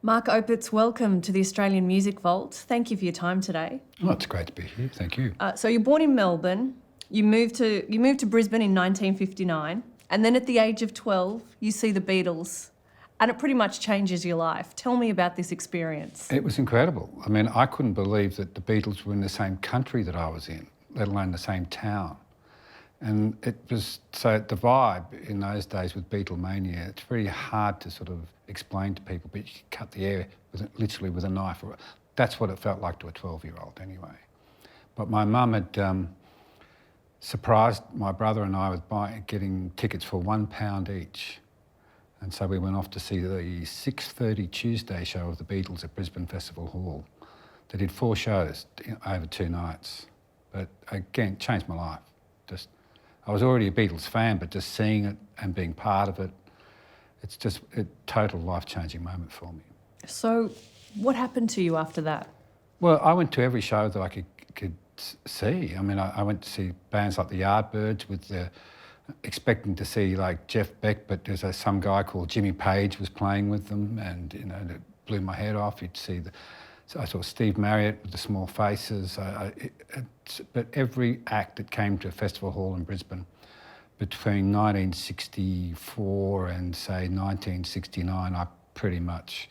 Mark Opitz, welcome to the Australian Music Vault. Thank you for your time today. Oh, it's great to be here. Thank you. So you're born in Melbourne. You moved to Brisbane in 1959, and then at the age of 12, you see the Beatles, and it pretty much changes your life. Tell me about this experience. It was incredible. I mean, I couldn't believe that the Beatles were in the same country that I was in, let alone the same town. And it was, so the vibe in those days with Beatlemania, it's very hard to sort of explain to people, but you could cut the air literally with a knife. That's what it felt like to a 12-year-old anyway. But my mum had surprised my brother and I with getting tickets for £1 each. And so we went off to see the 6:30 Tuesday show of the Beatles at Brisbane Festival Hall. They did 4 shows over 2 nights. But again, changed my life. I was already a Beatles fan, but just seeing it and being part of it, it's just a total life-changing moment for me. So what happened to you after that? Well, I went to every show that I could see. I mean, I went to see bands like the Yardbirds with expecting to see like Jeff Beck, but there's some guy called Jimmy Page was playing with them, and it blew my head off. You'd see so I saw Steve Marriott with the Small Faces, but every act that came to Festival Hall in Brisbane between 1964 and say 1969, I pretty much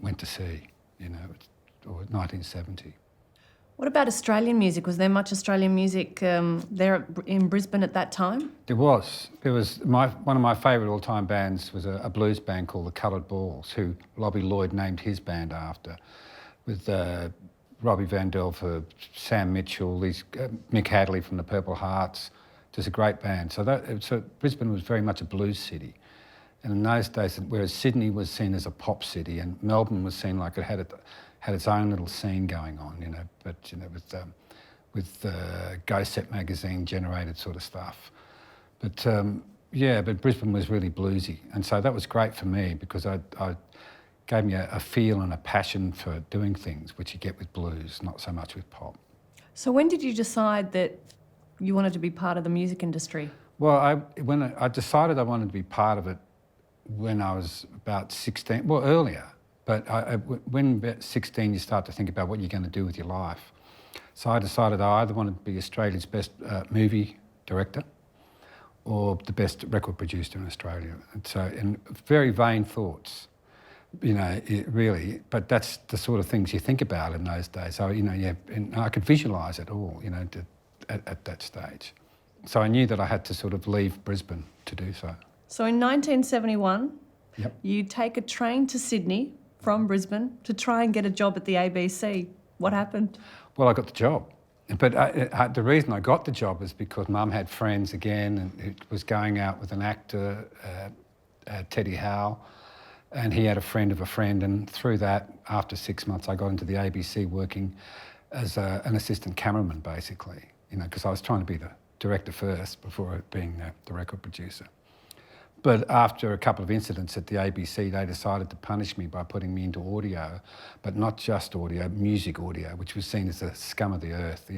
went to see, or 1970. What about Australian music? Was there much Australian music there in Brisbane at that time? There was. One of my favourite all-time bands was a blues band called the Coloured Balls, who Robbie Lloyd named his band after, with Robbie Vanda for Sam Mitchell, Mick Hadley from the Purple Hearts. Just a great band. So Brisbane was very much a blues city. And in those days, whereas Sydney was seen as a pop city and Melbourne was seen like it had its own little scene going on, but with Go Set magazine generated sort of stuff. But but Brisbane was really bluesy, and so that was great for me because I gave me a feel and a passion for doing things, which you get with blues, not so much with pop. So when did you decide that you wanted to be part of the music industry? Well, when I decided I wanted to be part of it when I was about 16, well, earlier. But when about 16, you start to think about what you're going to do with your life. So I decided I either wanted to be Australia's best movie director or the best record producer in Australia. And so, in very vain thoughts, really. But that's the sort of things you think about in those days. So, and I could visualise it all, at that stage. So I knew that I had to sort of leave Brisbane to do so. So in 1971, yep, you take a train to Sydney from Brisbane to try and get a job at the ABC. What happened? Well, I got the job. But the reason I got the job was because Mum had friends again, and it was going out with an actor, Teddy Howe, and he had a friend of a friend, and through that, after 6 months, I got into the ABC working as an assistant cameraman, basically, because I was trying to be the director first before being the record producer. But after a couple of incidents at the ABC, they decided to punish me by putting me into audio, but not just audio, music audio, which was seen as the scum of the earth,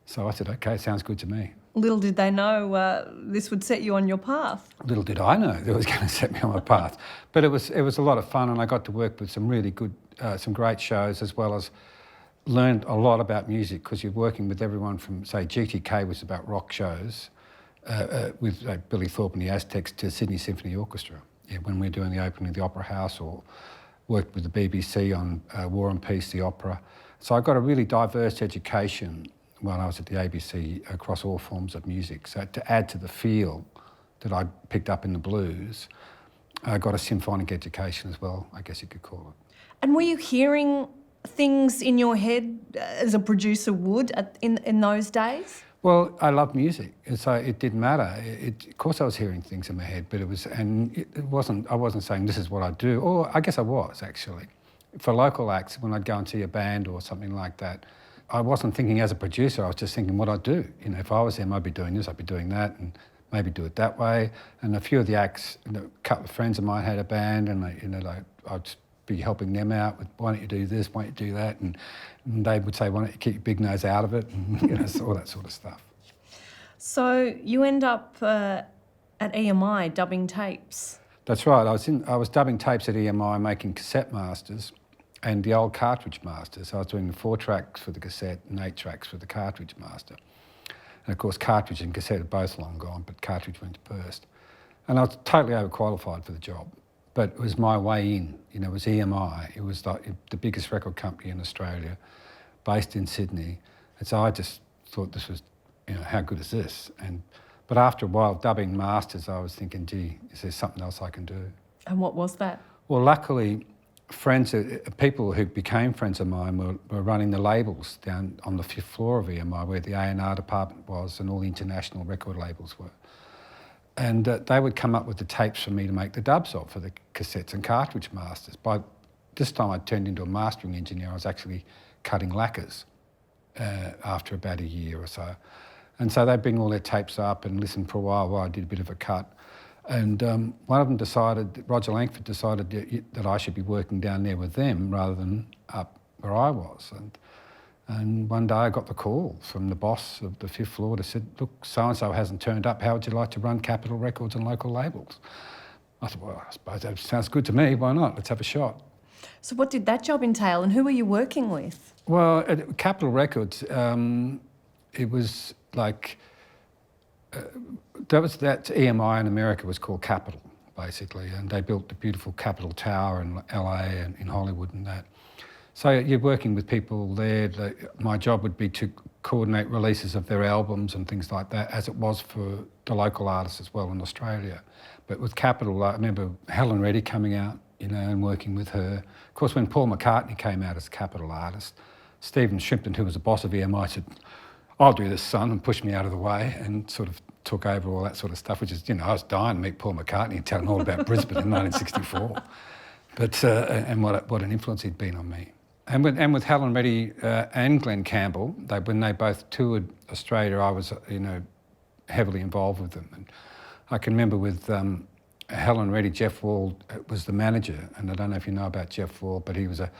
So I said, OK, sounds good to me. Little did they know this would set you on your path. Little did I know it was going to set me on my path. But it was a lot of fun, and I got to work with some really good, some great shows, as well as learned a lot about music, because you're working with everyone from, say, GTK was about rock shows, with Billy Thorpe and the Aztecs, to Sydney Symphony Orchestra, when we were doing the opening of the Opera House, or worked with the BBC on War and Peace, the opera. So I got a really diverse education when I was at the ABC across all forms of music. So to add to the feel that I picked up in the blues, I got a symphonic education as well, I guess you could call it. And were you hearing things in your head as a producer would in those days? Well, I love music, and so it didn't matter. Of course I was hearing things in my head, but I wasn't saying this is what I do, or I guess I was, actually. For local acts, when I'd go and see a band or something like that, I wasn't thinking as a producer, I was just thinking what I'd do. If I was them, I'd be doing this, I'd be doing that, and maybe do it that way. And a few of the acts, a couple of friends of mine had a band, and I'd be helping them out with, why don't you do this, why don't you do that? And they would say, why don't you keep your big nose out of it? And all that sort of stuff. So you end up at EMI dubbing tapes. That's right. I was dubbing tapes at EMI, making cassette masters and the old cartridge masters. I was doing 4 tracks for the cassette and 8 tracks for the cartridge master. And of course, cartridge and cassette are both long gone, but cartridge went first. And I was totally overqualified for the job, but it was my way in. You know, it was EMI. It was like the biggest record company in Australia, based in Sydney. And so I just thought this was, you know, how good is this? But after a while, dubbing masters, I was thinking, gee, is there something else I can do? And what was that? Well, luckily, people who became friends of mine were running the labels down on the 5th floor of EMI, where the A&R department was and all the international record labels were. And they would come up with the tapes for me to make the dubs of for the cassettes and cartridge masters. By this time, I'd turned into a mastering engineer. I was actually cutting lacquers after about a year or so. And so they'd bring all their tapes up and listen for a while I did a bit of a cut. And one of them decided, Roger Langford decided that I should be working down there with them rather than up where I was. And one day I got the call from the boss of the 5th floor that said, look, so-and-so hasn't turned up, how would you like to run Capitol Records and local labels? I thought, well, I suppose that sounds good to me, why not? Let's have a shot. So what did that job entail and who were you working with? Well, at Capitol Records, it was like, that EMI in America was called Capitol, basically, and they built the beautiful Capitol Tower in LA and in Hollywood and that. So you're working with people there. My job would be to coordinate releases of their albums and things like that, as it was for the local artists as well in Australia. But with Capitol, I remember Helen Reddy coming out, you know, and working with her. Of course, when Paul McCartney came out as a Capitol artist, Stephen Shrimpton, who was the boss of EMI, said, I'll do this, son, and pushed me out of the way and sort of took over all that sort of stuff, which is, you know, I was dying to meet Paul McCartney and tell him all about Brisbane in 1964. But, and what an influence he'd been on me. And with Helen Reddy and Glenn Campbell, when they both toured Australia, I was, you know, heavily involved with them. And I can remember with Helen Reddy, Jeff Wall was the manager, and I don't know if you know about Jeff Wall, but he was a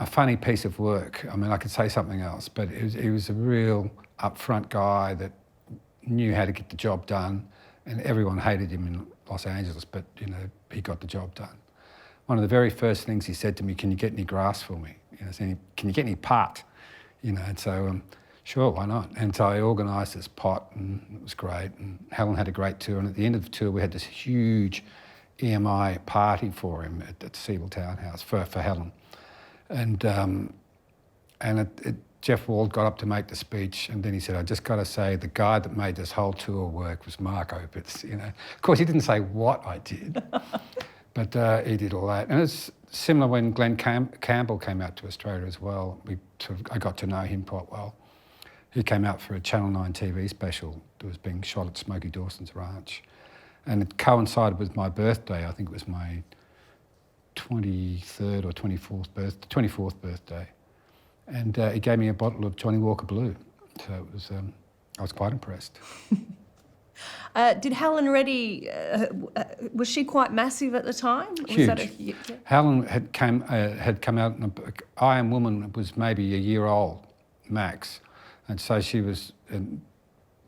funny piece of work. I mean, I could say something else, but he was a real upfront guy that knew how to get the job done, and everyone hated him in Los Angeles, but, you know, he got the job done. One of the very first things he said to me, can you get any grass for me? You know, can you get any pot? You know, and so, sure, why not? And so I organised this pot, and it was great, and Helen had a great tour, and at the end of the tour we had this huge EMI party for him at the Siebel Townhouse for Helen. And Jeff Wald got up to make the speech, and then he said, I just got to say, the guy that made this whole tour work was Mark Opitz, you know. Of course, he didn't say what I did, but he did all that. And it's similar when Glenn Campbell came out to Australia as well. I got to know him quite well. He came out for a Channel 9 TV special that was being shot at Smokey Dawson's ranch. And it coincided with my birthday. I think it was my 23rd or 24th birthday. And he gave me a bottle of Johnny Walker Blue. So it was, I was quite impressed. Did Helen Reddy, was she quite massive at the time? Huge. Helen had come out, I Am Woman was maybe a year old, max. And so she was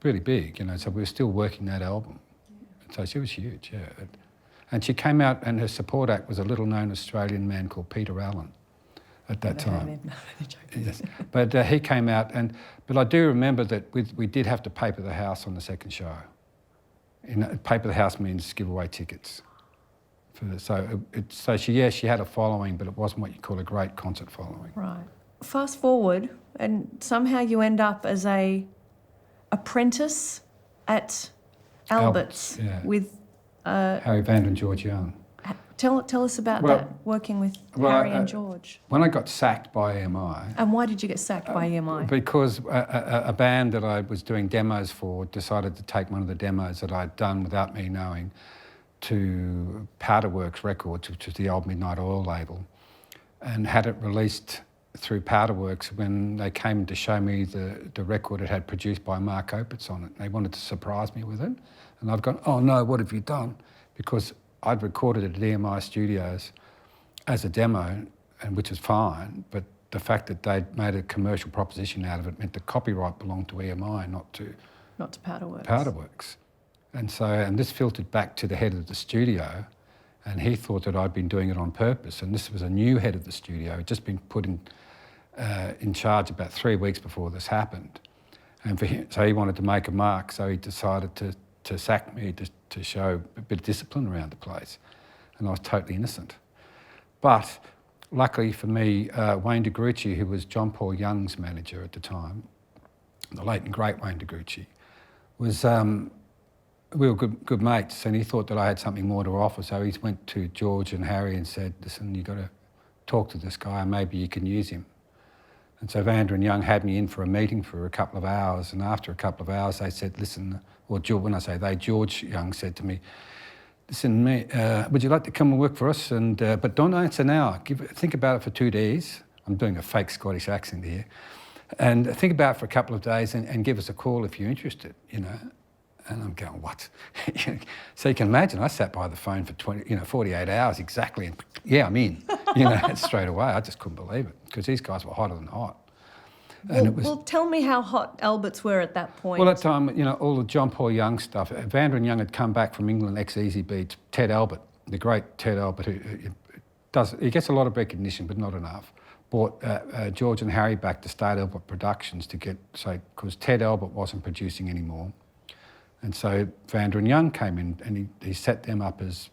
really big, you know, so we were still working that album. So she was huge, yeah. And she came out, and her support act was a little-known Australian man called Peter Allen at that time. Yes. But he came out, but I do remember that we did have to paper the house on the second show. Paper the house means give away tickets. So she had a following, but it wasn't what you call a great concert following. Right. Fast forward, and somehow you end up as a apprentice at Albert's yeah. with Harry Vanda and George Young. Tell us about that, working with Harry and George. When I got sacked by EMI... And why did you get sacked by EMI? Because a band that I was doing demos for decided to take one of the demos that I'd done without me knowing to Powderworks Records, which was the old Midnight Oil label, and had it released through Powderworks when they came to show me the record it had produced by Mark Opitz on it. They wanted to surprise me with it. And I've gone, oh no, what have you done? Because I'd recorded it at EMI Studios as a demo, and which was fine, but the fact that they'd made a commercial proposition out of it meant the copyright belonged to EMI, not to Powderworks. Powderworks. And this filtered back to the head of the studio, and he thought that I'd been doing it on purpose. And this was a new head of the studio, who'd just been put in charge about 3 weeks before this happened. And so he wanted to make a mark, so he decided to sack me to show a bit of discipline around the place. And I was totally innocent. But luckily for me, Wayne DeGrucci, who was John Paul Young's manager at the time, the late and great Wayne DeGrucci, was, we were good mates, and he thought that I had something more to offer. So he went to George and Harry and said, listen, you've got to talk to this guy and maybe you can use him. And so Vanda and Young had me in for a meeting for a couple of hours, and after a couple of hours they said, listen, or when I say they, George Young said to me, listen, would you like to come and work for us? And but don't answer now. Think about it for 2 days. I'm doing a fake Scottish accent here. And think about it for a couple of days and give us a call if you're interested, you know. And I'm going, what? So you can imagine, I sat by the phone for 48 hours exactly, and yeah, I'm in, straight away. I just couldn't believe it, because these guys were hotter than hot. And well, tell me how hot Alberts were at that point. Well, at that time, all the John Paul Young stuff, Vanda and Young had come back from England, ex-Easy Beats, Ted Albert, the great Ted Albert, he gets a lot of recognition, but not enough, brought George and Harry back to start Albert Productions because Ted Albert wasn't producing anymore. And so Vanda and Young came in, and he set them up with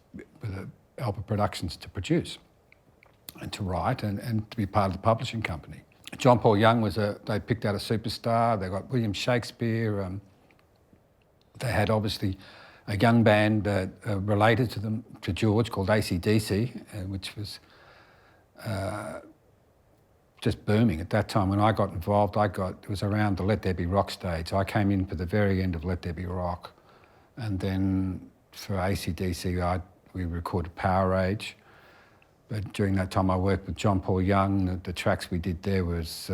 Albert Productions to produce and to write and to be part of the publishing company. John Paul Young they picked out a superstar. They got William Shakespeare. They had obviously a young band related to George called AC/DC, which was just booming at that time. When I got involved, it was around the Let There Be Rock stage. I came in for the very end of Let There Be Rock, and then for AC/DC, we recorded Power Age. But during that time, I worked with John Paul Young. The tracks we did there was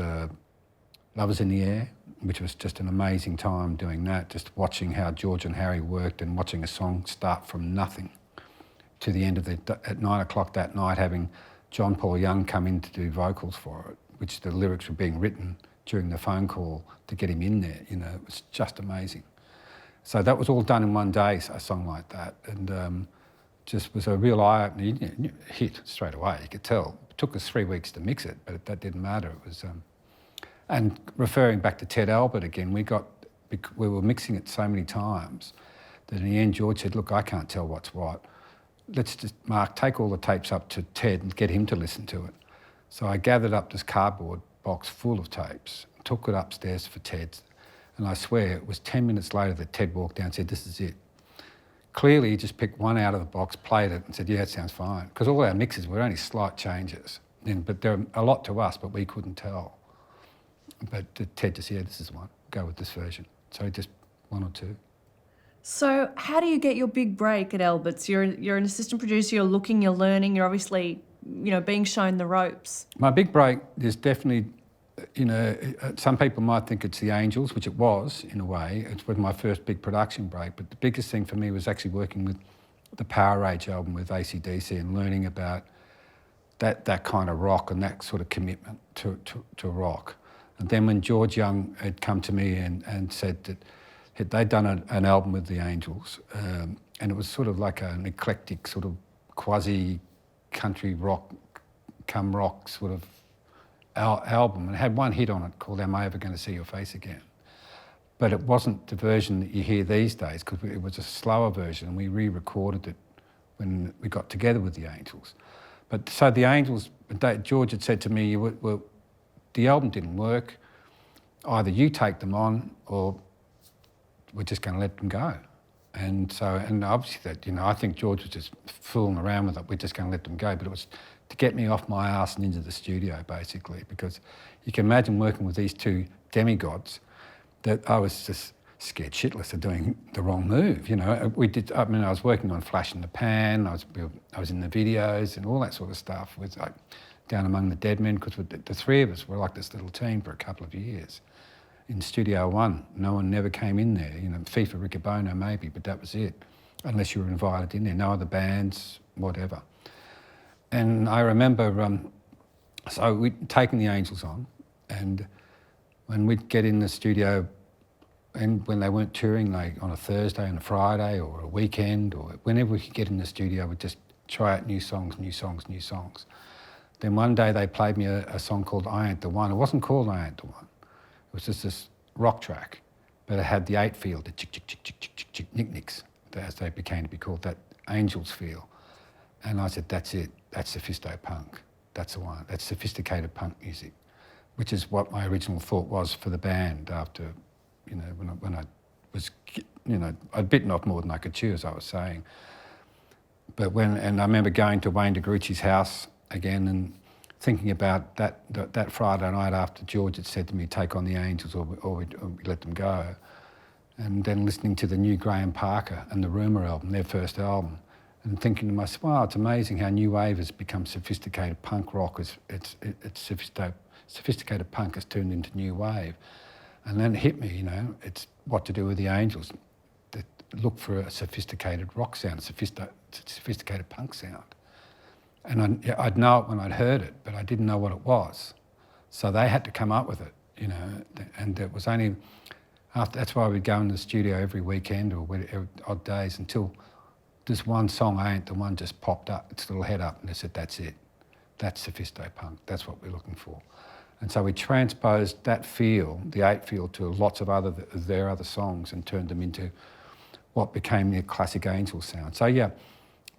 Lovers in the Air, which was just an amazing time doing that, just watching how George and Harry worked and watching a song start from nothing to the end of at 9 o'clock that night, having John Paul Young come in to do vocals for it, which the lyrics were being written during the phone call to get him in there. It was just amazing. So that was all done in one day, a song like that. And just was a real eye-opener. Hit straight away, you could tell. It took us 3 weeks to mix it, but that didn't matter. It was, and referring back to Ted Albert again, we were mixing it so many times that in the end George said, look, I can't tell what's what. Let's just, Mark, take all the tapes up to Ted and get him to listen to it. So I gathered up this cardboard box full of tapes, took it upstairs for Ted, and I swear it was 10 minutes later that Ted walked down and said, this is it. Clearly, he just picked one out of the box, played it, and said, yeah, it sounds fine. Because all our mixes were only slight changes. But they're a lot to us, but we couldn't tell. But Ted just said, yeah, this is one. Go with this version. So just one or two. So how do you get your big break at Alberts? You're an assistant producer, you're looking, you're learning, you're obviously, being shown the ropes. My big break is definitely, some people might think it's the Angels, which it was in a way. It was my first big production break, but the biggest thing for me was actually working with the Power Age album with AC/DC and learning about that kind of rock and that sort of commitment to rock. And then when George Young had come to me and said that they'd done an album with the Angels, and it was sort of like an eclectic sort of quasi-country rock, come rock sort of album, and it had one hit on it called Am I Ever Going to See Your Face Again? But it wasn't the version that you hear these days, because it was a slower version, and we re-recorded it when we got together with the Angels. But so the Angels, George had said to me, well, the album didn't work, either you take them on or we're just going to let them go. And so, and obviously that, I think George was just fooling around with it, we're just going to let them go, but it was to get me off my arse and into the studio, basically, because you can imagine working with these two demigods that I was just scared shitless of doing the wrong move. I was working on Flash in the Pan, I was in the videos and all that sort of stuff, with like Down Among the Dead Men, because the three of us were like this little team for a couple of years. In Studio One, no one never came in there. FIFA Riccobono maybe, but that was it, unless you were invited in there. No other bands, whatever. And I remember, so we'd taken the Angels on, and when we'd get in the studio, and when they weren't touring, like on a Thursday and a Friday or a weekend or whenever we could get in the studio, we'd just try out new songs. Then one day they played me a song called I Ain't The One. It wasn't called I Ain't The One. It was just this rock track, but it had the 8 feel, the chick, chick, chick, chick, chick, chick, chick, nick-nicks, as they became to be called, that Angels feel. And I said, that's it, that's sophisto punk. That's the one, that's sophisticated punk music, which is what my original thought was for the band after, you know, when I was, you know, I'd bitten off more than I could chew, as I was saying. But and I remember going to Wayne DeGrucci's house again and thinking about that Friday night after George had said to me, take on the Angels or we let them go. And then listening to the new Graham Parker and the Rumour album, their first album, and thinking to myself, wow, it's amazing how New Wave has become sophisticated punk rock. It's sophisticated punk has turned into New Wave. And then it hit me, you know, it's what to do with the Angels. Look for a sophisticated rock sound, a sophisticated punk sound. And I'd know it when I'd heard it, but I didn't know what it was. So they had to come up with it, you know, and it was only after, that's why we'd go in the studio every weekend or every odd days until this one song, I Ain't The One, just popped up, its little head up, and they said, that's it. That's sophisto punk. That's what we're looking for. And so we transposed that feel, the 8 feel, to lots of their other songs and turned them into what became the classic Angel sound. So yeah,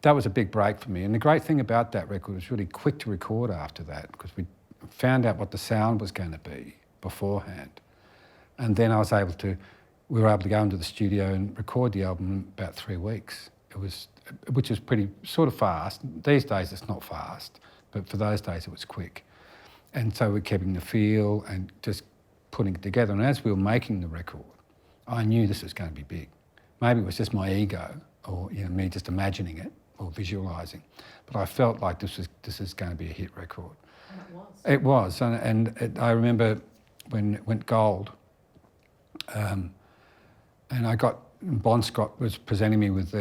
that was a big break for me. And the great thing about that record was really quick to record after that because we found out what the sound was going to be beforehand. And then we were able to go into the studio and record the album in about 3 weeks. Which is pretty sort of fast. These days it's not fast, but for those days it was quick. And so we're keeping the feel and just putting it together. And as we were making the record, I knew this was going to be big. Maybe it was just my ego or me just imagining it or visualising. But I felt like this is going to be a hit record. And it was. I remember when it went gold, and Bon Scott was presenting me with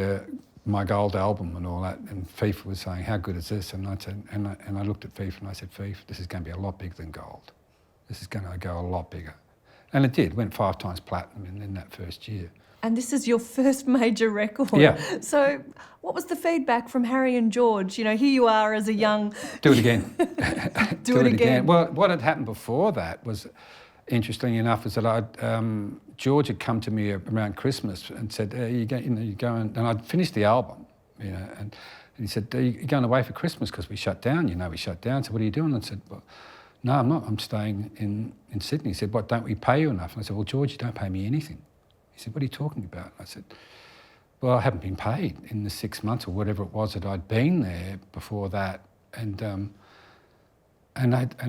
my gold album and all that, and FIFA was saying, how good is this? And I said, and I looked at FIFA and I said, FIFA, this is going to be a lot bigger than gold. This is going to go a lot bigger. And it did, went 5 times platinum in that first year. And this is your first major record. Yeah. So what was the feedback from Harry and George? You know, here you are as a young... Do it again. Do it again. Well, what had happened before that was, interestingly enough, is that George had come to me around Christmas and said, you go and I'd finished the album, you know, and he said, you're going away for Christmas because we shut down, we shut down. So what are you doing? And I said, well, no, I'm not. I'm staying in Sydney. He said, what, don't we pay you enough? And I said, well, George, you don't pay me anything. He said, what are you talking about? I said, well, I haven't been paid in the 6 months or whatever it was that I'd been there before that. And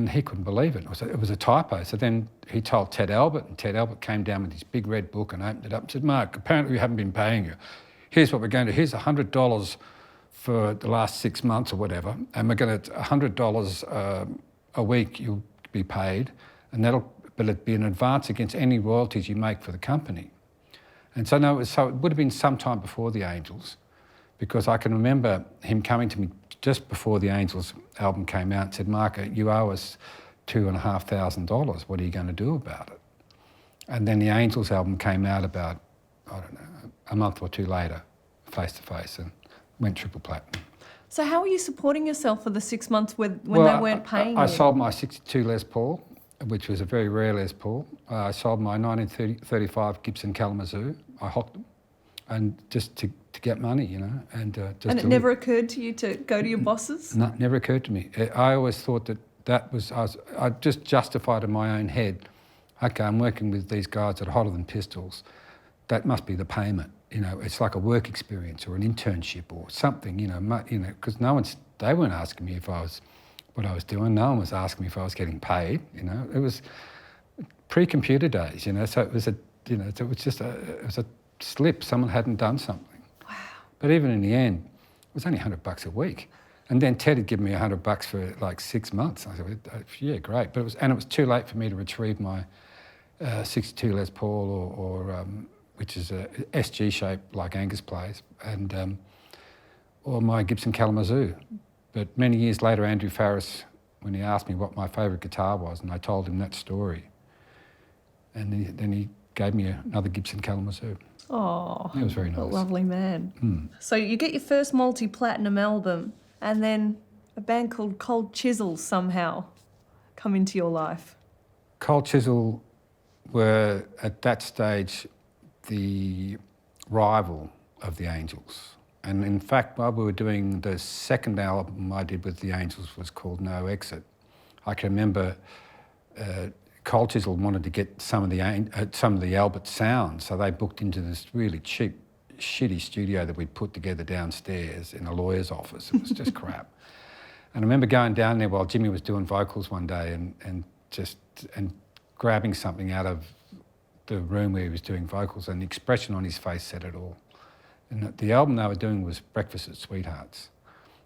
he couldn't believe it. It was a typo. So then he told Ted Albert, and Ted Albert came down with his big red book and opened it up and said, Mark, apparently we haven't been paying you. Here's what we're going to do. Here's $100 for the last 6 months or whatever, and we're going to $100 a week you'll be paid, and but it'd be an advance against any royalties you make for the company. And so it would have been some time before the Angels, because I can remember him coming to me just before the Angels album came out and said, Mark, you owe us $2,500. What are you going to do about it? And then the Angels album came out about, I don't know, a month or two later, Face to Face, and went triple platinum. So how were you supporting yourself for the 6 months when they weren't paying you? I sold my 62 Les Paul, which was a very rare Les Paul. I sold my 1935 Gibson Kalamazoo. I hocked them, and just to get money, you know. And it never occurred to you to go to your bosses? No, it never occurred to me. I always thought I just justified in my own head, okay, I'm working with these guys that are hotter than pistols. That must be the payment. You know, it's like a work experience or an internship or something, because they weren't asking me what I was doing. No one was asking me if I was getting paid, you know. It was pre-computer days, you know, so it was a slip. Someone hadn't done something. Wow. But even in the end, it was only $100 a week. And then Ted had given me $100 for like 6 months. I said, yeah, great. But it was too late for me to retrieve my 62 Les Paul or which is a SG shape like Angus plays, and or my Gibson Kalamazoo. But many years later, Andrew Farris, when he asked me what my favourite guitar was, and I told him that story, and then he gave me another Gibson Kalamazoo. Oh, It was very a nice. lovely man. So you get your first multi-platinum album, and then a band called Cold Chisel somehow come into your life. Cold Chisel were at that stage the rival of the Angels. And in fact, while we were doing the second album I did with the Angels was called No Exit. I can remember Cold Chisel wanted to get some of the Albert sound, so they booked into this really cheap, shitty studio that we'd put together downstairs in a lawyer's office. It was just crap. And I remember going down there while Jimmy was doing vocals one day and grabbing something out of the room where he was doing vocals, and the expression on his face said it all. And the album they were doing was Breakfast at Sweethearts,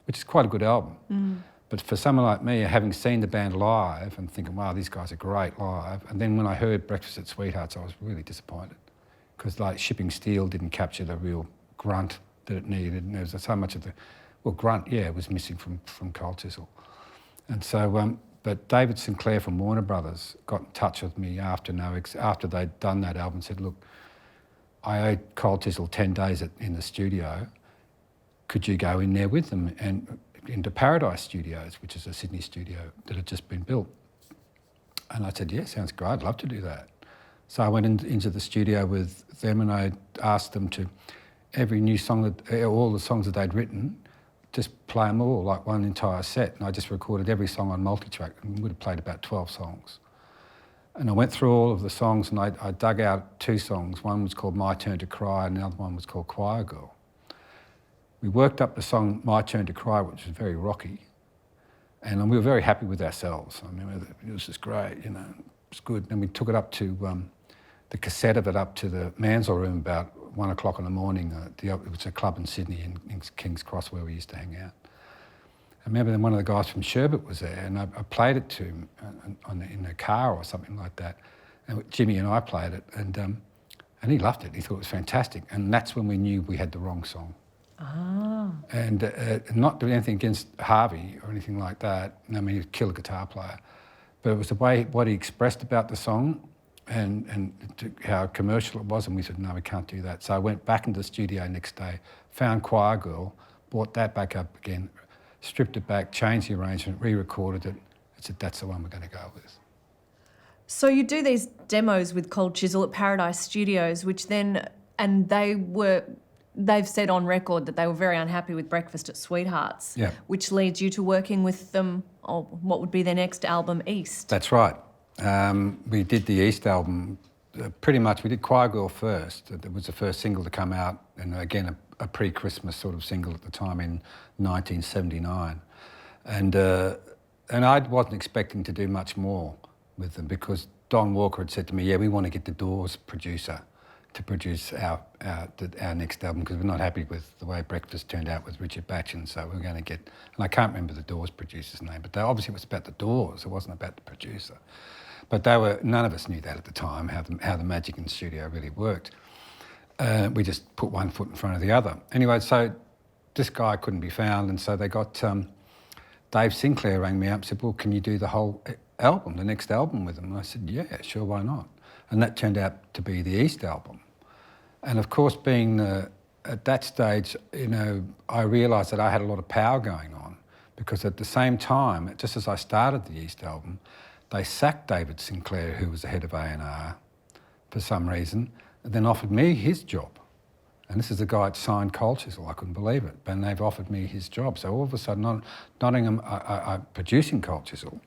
which is quite a good album. But for someone like me, having seen the band live and thinking, wow, these guys are great live, and then when I heard Breakfast at Sweethearts, I was really disappointed because like Shipping Steel didn't capture the real grunt that it needed, and there was so much of the, well, grunt, yeah, was missing from Cold Chisel. And so, but David Sinclair from Warner Brothers got in touch with me after they'd done that album and said, look, I owed Cold Chisel 10 days in the studio. Could you go in there with them? And into Paradise Studios, which is a Sydney studio that had just been built. And I said, yeah, sounds great, I'd love to do that. So I went into the studio with them and I asked them to, every new song, all the songs that they'd written, just play them all, like one entire set. And I just recorded every song on multi-track and would have played about 12 songs. And I went through all of the songs and I dug out 2 songs. One was called My Turn to Cry and the other one was called Choir Girl. We worked up the song My Turn to Cry, which was very rocky, and we were very happy with ourselves. I mean, it was just great, you know, it was good. And we took it up to, the cassette of it up to the Mansell room about 1 o'clock in the morning. It was a club in Sydney in King's Cross where we used to hang out. I remember then one of the guys from Sherbet was there and I played it to him in a car or something like that. And Jimmy and I played it and he loved it. He thought it was fantastic. And that's when we knew we had the wrong song. Ah. And not doing anything against Harvey or anything like that. I mean, he was a killer guitar player. But it was the way, what he expressed about the song and how commercial it was. And we said, no, we can't do that. So I went back into the studio next day, found Choir Girl, brought that back up again, stripped it back, changed the arrangement, re-recorded it. I said, that's the one we're going to go with. So you do these demos with Cold Chisel at Paradise Studios, which then, and they've said on record that they were very unhappy with Breakfast at Sweethearts, yeah, which leads you to working with them on what would be their next album, East. That's right. We did the East album, pretty much, we did Choir Girl first. It was the first single to come out, and again, a pre-Christmas sort of single at the time in 1979. And I wasn't expecting to do much more with them because Don Walker had said to me, yeah, we want to get the Doors producer to produce our next album because we're not happy with the way Breakfast turned out with Richard Batchen, so we're going to get, and I can't remember the Doors producer's name, but obviously it was about the Doors, it wasn't about the producer. But none of us knew that at the time, how the magic in the studio really worked. We just put one foot in front of the other. Anyway, so this guy couldn't be found, and so they got, Dave Sinclair rang me up and said, well, can you do the whole album, the next album with them? And I said, yeah, sure, why not? And that turned out to be the East album. And of course, being at that stage, you know, I realised that I had a lot of power going on because at the same time, just as I started the East album, they sacked David Sinclair, who was the head of A&R, for some reason, and then offered me his job. And this is the guy that signed Cold Chisel. I couldn't believe it. And they've offered me his job. So all of a sudden, not only am I producing Cold Chisel,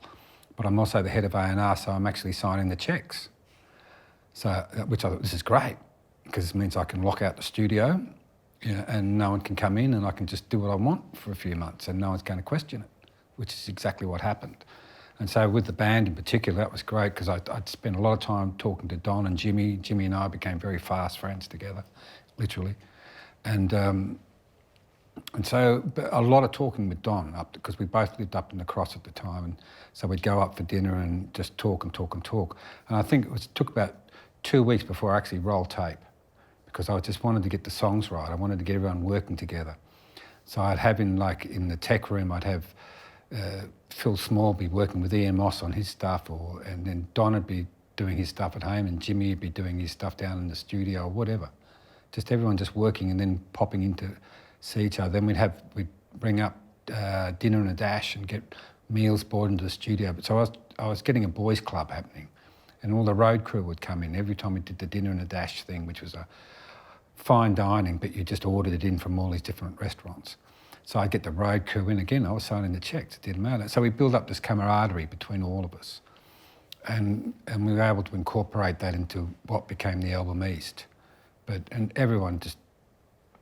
but I'm also the head of A&R, so I'm actually signing the checks. So, which I thought, this is great, because it means I can lock out the studio, you know, and no one can come in and I can just do what I want for a few months and no one's going to question it, which is exactly what happened. And so with the band in particular, that was great because I'd spent a lot of time talking to Don and Jimmy. Jimmy and I became very fast friends together, literally. And so a lot of talking with Don, because we both lived up in the Cross at the time. And so we'd go up for dinner and just talk and talk and talk. And I think it took about 2 weeks before I actually rolled tape because I just wanted to get the songs right. I wanted to get everyone working together. So I'd have in the tech room, I'd have Phil Small be working with Ian Moss on his stuff, and then Don would be doing his stuff at home, and Jimmy would be doing his stuff down in the studio or whatever. Just everyone just working and then popping in to see each other. Then we'd bring up dinner and a dash and get meals brought into the studio. But so I was getting a boys' club happening, and all the road crew would come in every time we did the dinner and a dash thing, which was a fine dining, but you just ordered it in from all these different restaurants. So I'd get the road crew in again. I was signing the checks. It didn't matter. So we built up this camaraderie between all of us, and we were able to incorporate that into what became the album East. And everyone just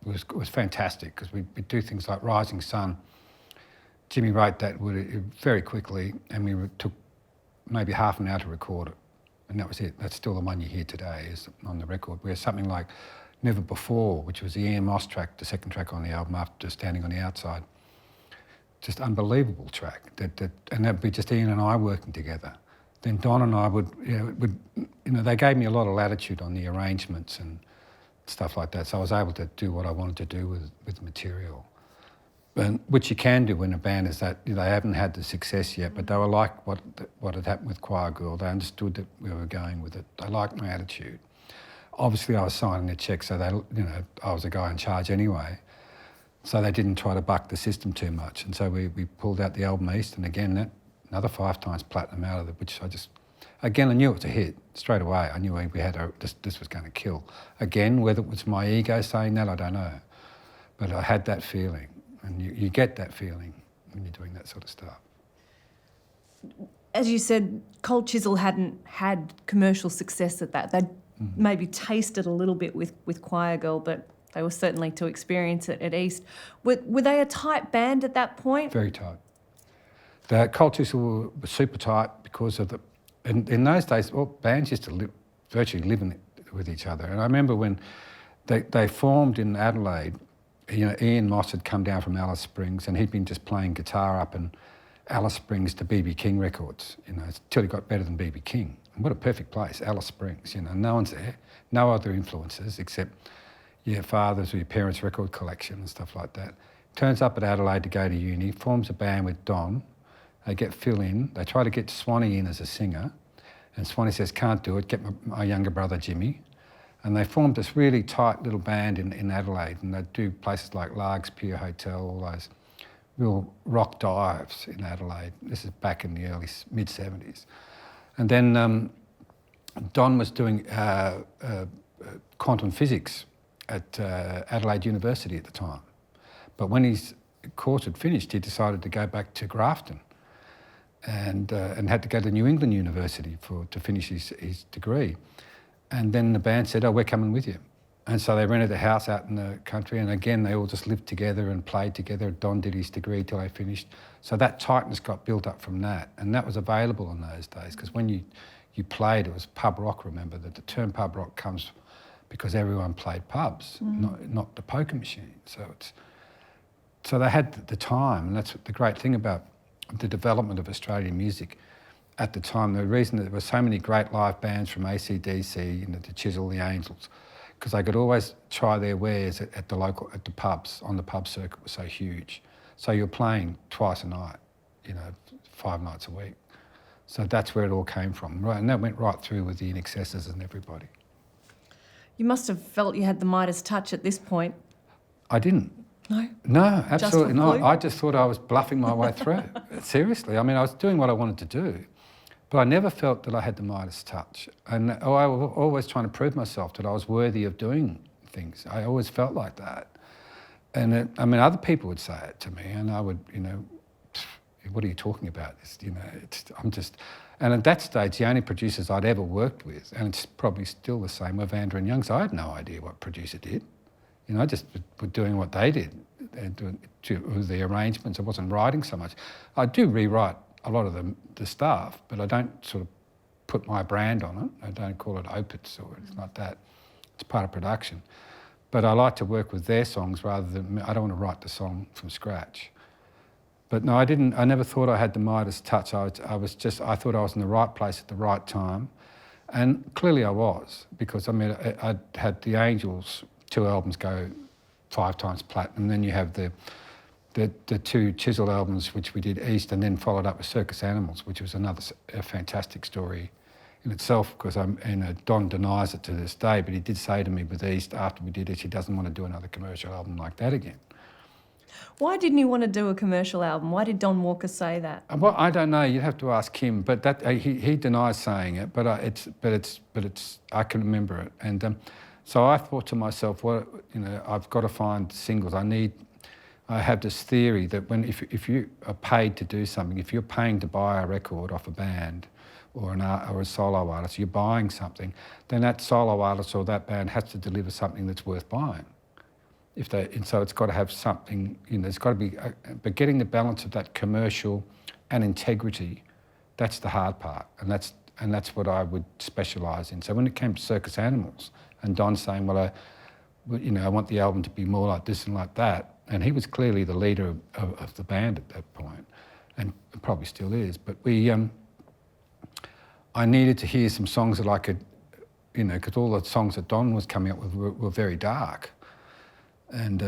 was fantastic, because we'd do things like Rising Sun. Jimmy wrote that very quickly, and we took maybe half an hour to record it, and that was it. That's still the one you hear today is on the record. Where something like Never Before, which was the Ian Moss track, the second track on the album after Standing on the Outside, just unbelievable track. And that'd be just Ian and I working together. Then Don and I they gave me a lot of latitude on the arrangements and stuff like that. So I was able to do what I wanted to do with the material. And which you can do when a band is that, they haven't had the success yet, but they were like what had happened with Choir Girl. They understood that we were going with it. They liked my attitude. Obviously I was signing the check, so I was a guy in charge anyway. So they didn't try to buck the system too much. And so we pulled out the album East, and again, another 5 times platinum out of it, which I knew it was a hit straight away. I knew we had this was going to kill. Again, whether it was my ego saying that, I don't know. But I had that feeling, and you get that feeling when you're doing that sort of stuff. As you said, Cold Chisel hadn't had commercial success at that. They'd maybe tasted a little bit with Choir Girl, but they were certainly to experience it at East. Were they a tight band at that point? Very tight. The Cold Chisel were super tight because of in those days, bands used to virtually live with each other. And I remember when they formed in Adelaide, Ian Moss had come down from Alice Springs, and he'd been just playing guitar up in Alice Springs to B.B. King records, until he got better than B.B. King. And what a perfect place, Alice Springs, no one's there, no other influences except your father's or your parents' record collection and stuff like that. Turns up at Adelaide to go to uni, forms a band with Don. They get Phil in. They try to get Swanee in as a singer, and Swanee says, can't do it, get my younger brother Jimmy. And they formed this really tight little band in Adelaide, and they'd do places like Largs Pier Hotel, all those real rock dives in Adelaide. This is back in the mid-70s. And then Don was doing quantum physics at Adelaide University at the time. But when his course had finished, he decided to go back to Grafton, and had to go to New England University to finish his degree. And then the band said, we're coming with you. And so they rented a house out in the country, and again, they all just lived together and played together. Don did his degree till they finished. So that tightness got built up from that, and that was available in those days, because when you played, it was pub rock, remember, that the term pub rock comes because everyone played pubs, not the poker machine. So they had the time, and that's the great thing about the development of Australian music at the time. The reason that there were so many great live bands from AC/DC, the Chisel, the Angels, because they could always try their wares at the pubs, on the pub circuit was so huge. So you're playing twice a night, 5 nights a week. So that's where it all came from, right? And that went right through with the INXSs and everybody. You must have felt you had the Midas touch at this point. I didn't. No? No, absolutely not. fluke? I just thought I was bluffing my way through. Seriously. I mean, I was doing what I wanted to do, but I never felt that I had the Midas touch. And I was always trying to prove myself that I was worthy of doing things. I always felt like that. And other people would say it to me, and I would, what are you talking about? And at that stage, the only producers I'd ever worked with, and it's probably still the same, were Vanda and Young. So I had no idea what producer did. I just was doing what they did, with the arrangements. I wasn't writing so much. I do rewrite a lot of the stuff, but I don't sort of put my brand on it. I don't call it Opitz or anything like that. It's part of production. But I like to work with their songs rather than, I don't want to write the song from scratch. But no, I never thought I had the Midas touch. I thought I was in the right place at the right time. And clearly I was, because I had the Angels 2 albums go 5 times platinum. Then you have the 2 Chisel albums, which we did East, and then followed up with Circus Animals, which was another fantastic story in itself, because Don denies it to this day, but he did say to me with East after we did it, he doesn't want to do another commercial album like that again. Why didn't you want to do a commercial album? Why did Don Walker say that? Well, I don't know. You'd have to ask him. But that he denies saying it. But it's I can remember it. And so I thought to myself, well, I've got to find singles. I have this theory that if you are paid to do something, if you're paying to buy a record off a band or a solo artist, you're buying something, then that solo artist or that band has to deliver something that's worth buying. So it's got to have something, it's got to be, but getting the balance of that commercial and integrity, that's the hard part, and that's what I would specialise in. So when it came to Circus Animals, and Don saying, well, I want the album to be more like this and like that, and he was clearly the leader of the band at that point, and probably still is. But I needed to hear some songs that I could, because all the songs that Don was coming up with were very dark. And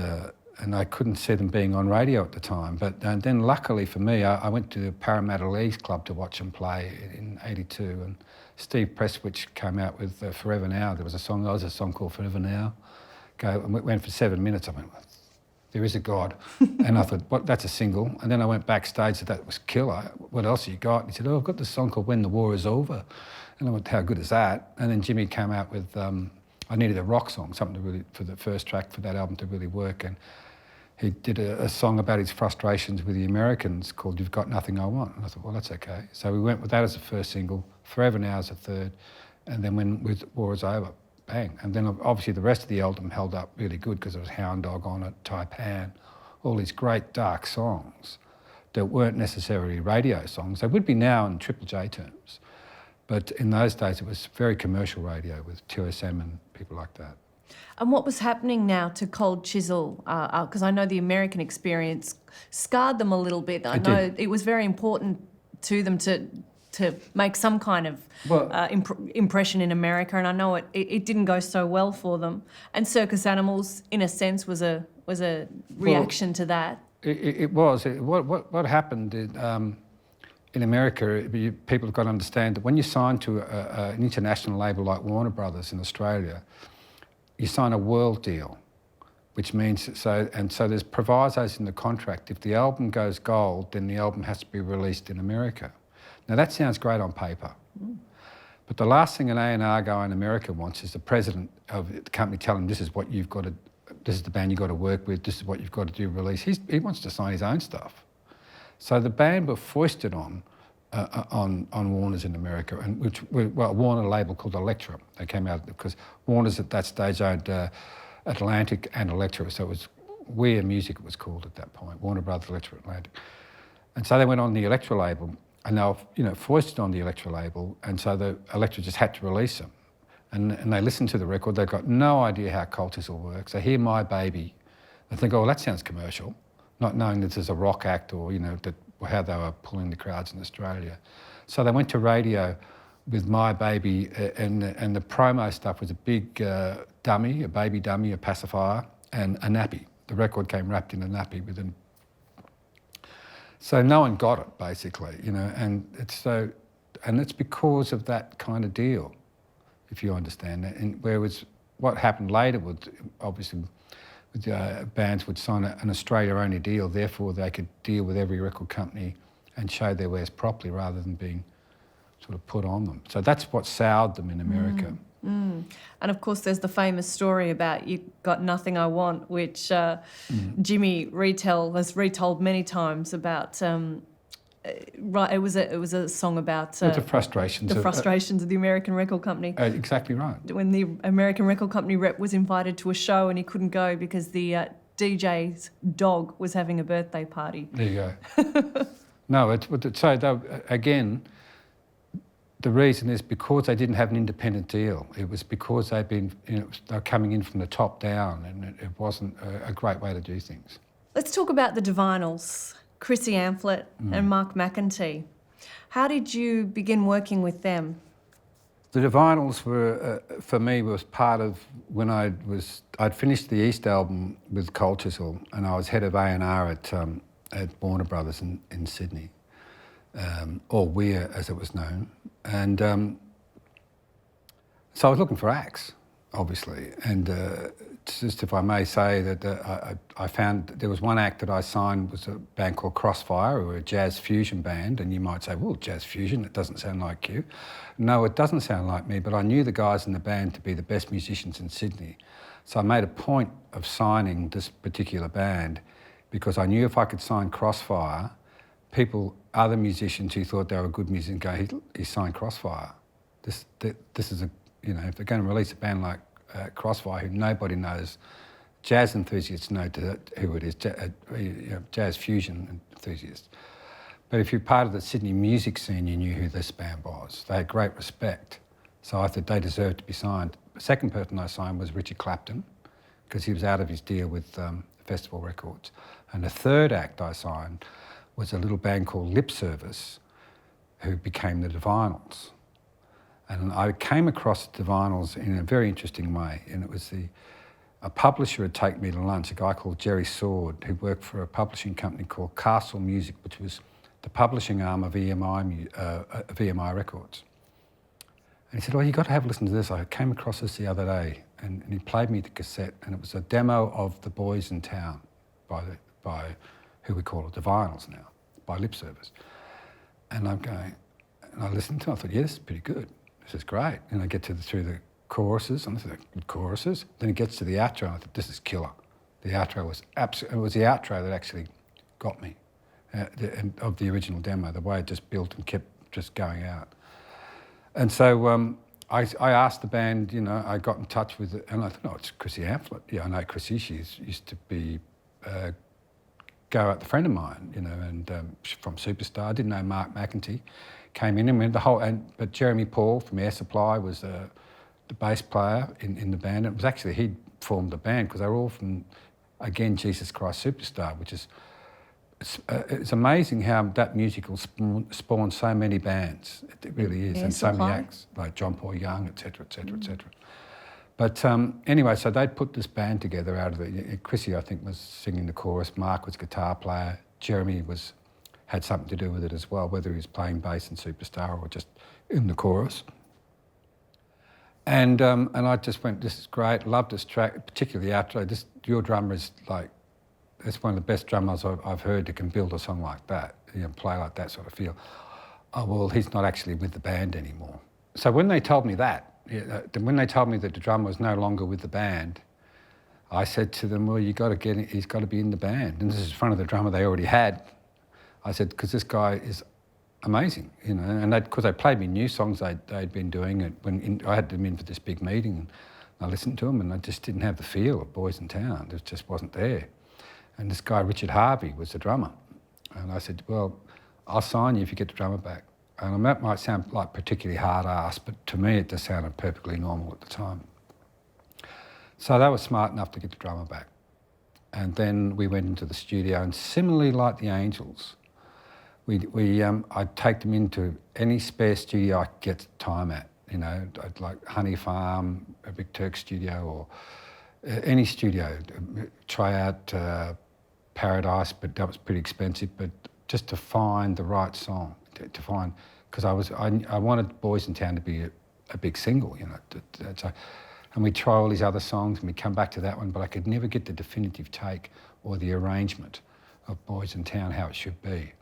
I couldn't see them being on radio at the time. But then luckily for me, I went to the Parramatta Leagues Club to watch them play in '82, and Steve Prestwich came out with Forever Now. There was a song called Forever Now. And it went for 7 minutes. I went, there is a God. And I thought, what, that's a single. And then I went backstage, said that was killer. What else have you got? And he said, I've got this song called When the War Is Over. And I went, how good is that? And then Jimmy came out with I needed a rock song, something to really, for the first track for that album to really work. And he did a song about his frustrations with the Americans called You've Got Nothing I Want. And I thought, well, that's okay. So we went with that as the first single, Forever Now as a third, and then when with War Is Over, bang. And then obviously the rest of the album held up really good because there was Hound Dog on it, Taipan, all these great dark songs that weren't necessarily radio songs. They would be now in Triple J terms. But in those days, it was very commercial radio with 2SM and people like that. And what was happening now to Cold Chisel? Because I know the American experience scarred them a little bit. I know it was very important to them to make some kind of impression in America, and I know it didn't go so well for them. And Circus Animals, in a sense, was a reaction to that. It was. What happened? In America, people have got to understand that when you sign to an international label like Warner Brothers in Australia, you sign a world deal, which means so there's provisos in the contract. If the album goes gold, then the album has to be released in America. Now that sounds great on paper, but the last thing an A&R guy in America wants is the president of the company telling him this is what you've got to, this is the band you've got to work with, this is what you've got to do release. He wants to sign his own stuff. So the band were foisted on Warner's in America, and a Warner label called Elektra. They came out because Warner's at that stage owned Atlantic and Elektra, so it was Weir Music it was called at that point, Warner Brothers Elektra Atlantic. And so they went on the Elektra label, and they were foisted on the Elektra label, and so the Elektra just had to release them. And they listened to the record, they've got no idea how Cold Chisel works. They hear My Baby, they think, oh, that sounds commercial, not knowing this is a rock act or, how they were pulling the crowds in Australia. So they went to radio with My Baby, and the promo stuff was a big dummy, a baby dummy, a pacifier, and a nappy. The record came wrapped in a nappy with an... So no one got it, basically, and it's because of that kind of deal, if you understand that. And whereas what happened later was, obviously, bands would sign an Australia-only deal, therefore they could deal with every record company and show their wares properly rather than being sort of put on them. So that's what soured them in America. And of course there's the famous story about You Got Nothing I Want, which Jimmy has retold many times about... it was a song about the frustrations of the American record company. Exactly right. When the American record company rep was invited to a show and he couldn't go because the DJ's dog was having a birthday party. There you go. No, again, the reason is because they didn't have an independent deal. It was because they were coming in from the top down, and it wasn't a great way to do things. Let's talk about the Divinyls. Chrissy Amphlett and Mark McEntee. How did you begin working with them? The Divinyls were, for me, was part of when I'd finished the East album with Cold Chisel, and I was head of A&R at Warner Brothers in Sydney, or Weir as it was known. And So I was looking for acts, obviously, and just if I may say that I found there was one act that I signed was a band called Crossfire, who were a jazz fusion band, and you might say, well, jazz fusion, it doesn't sound like you. No, it doesn't sound like me, but I knew the guys in the band to be the best musicians in Sydney. So I made a point of signing this particular band because I knew if I could sign Crossfire, other musicians who thought they were good musicians go, he signed Crossfire. This is a, you know, if they're going to release a band like Crossfire, who nobody knows, jazz enthusiasts know who it is, jazz fusion enthusiasts. But if you're part of the Sydney music scene, you knew who this band was. They had great respect. So I thought they deserved to be signed. The second person I signed was Richard Clapton, because he was out of his deal with Festival Records. And the third act I signed was a little band called Lip Service, who became the Divinyls. And I came across the Divinyls in a very interesting way. And it was a publisher would take me to lunch, a guy called Jerry Sword, who worked for a publishing company called Castle Music, which was the publishing arm of VMI Records. And he said, oh, you've got to have a listen to this. I came across this the other day. And he played me the cassette, and it was a demo of The Boys in Town by who we call it, Divinyls now, by Lip Service. And I'm going, and I listened to it, I thought, yeah, this is pretty good. This is great. And I get through the choruses, and I thought, good choruses. Then it gets to the outro, and I thought, this is killer. The outro was it was the outro that actually got me, of the original demo, the way it just built and kept just going out. And so I asked the band, you know, I got in touch with it, and I thought, oh, it's Chrissy Amphlett. Yeah, I know Chrissy, she used to be go out, the friend of mine, you know, and from Superstar. I didn't know Mark McEntee. Came in and went but Jeremy Paul from Air Supply was the bass player in the band. It was actually, he'd formed the band because they were all from, again, Jesus Christ Superstar, which is, it's amazing how that musical spawned so many bands. It really is, and so many acts, like John Paul Young, etc., etc., etc. But anyway, so they'd put this band together out of it. Chrissy, I think, was singing the chorus. Mark was guitar player. Jeremy had something to do with it as well, whether he was playing bass in Superstar or just in the chorus. And I just went, this is great, loved this track, particularly the outro. Your drummer is like, it's one of the best drummers I've heard that can build a song like that, you know, play like that sort of feel. Oh, well, he's not actually with the band anymore. So when they told me that, when they told me that the drummer was no longer with the band, I said to them, well, he's got to be in the band. And this is in front of the drummer they already had. I said, because this guy is amazing, you know, and because they played me new songs they'd been doing it I had them in for this big meeting, and I listened to them, and I just didn't have the feel of Boys in Town. It just wasn't there. And this guy, Richard Harvey, was the drummer. And I said, well, I'll sign you if you get the drummer back. And that might sound like particularly hard-ass, but to me it just sounded perfectly normal at the time. So they were smart enough to get the drummer back. And then we went into the studio, and similarly like the Angels, I'd take them into any spare studio I could get time at. You know, I'd like Honey Farm, a Big Turk studio, or any studio. Try out Paradise, but that was pretty expensive. But just to find the right song, to find, because I wanted Boys in Town to be a big single, you know. And we'd try all these other songs, and we'd come back to that one, but I could never get the definitive take or the arrangement of Boys in Town, how it should be.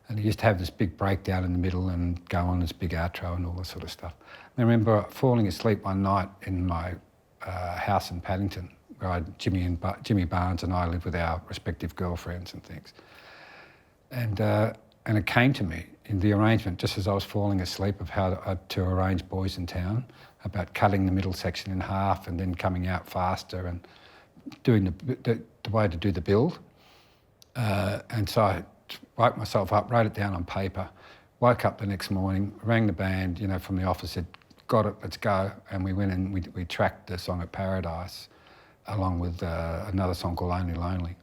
And he used to have this big breakdown in the middle and go on this big outro and all this sort of stuff. And I remember falling asleep one night in my house in Paddington, where Jimmy Barnes and I lived with our respective girlfriends and things. And it came to me in the arrangement, just as I was falling asleep, of how to arrange Boys in Town, about cutting the middle section in half and then coming out faster and doing the way to do the build. And so I woke myself up, wrote it down on paper, woke up the next morning, rang the band, you know, from the office, said, got it, let's go. And we went and we tracked the song at Paradise along with another song called Only Lonely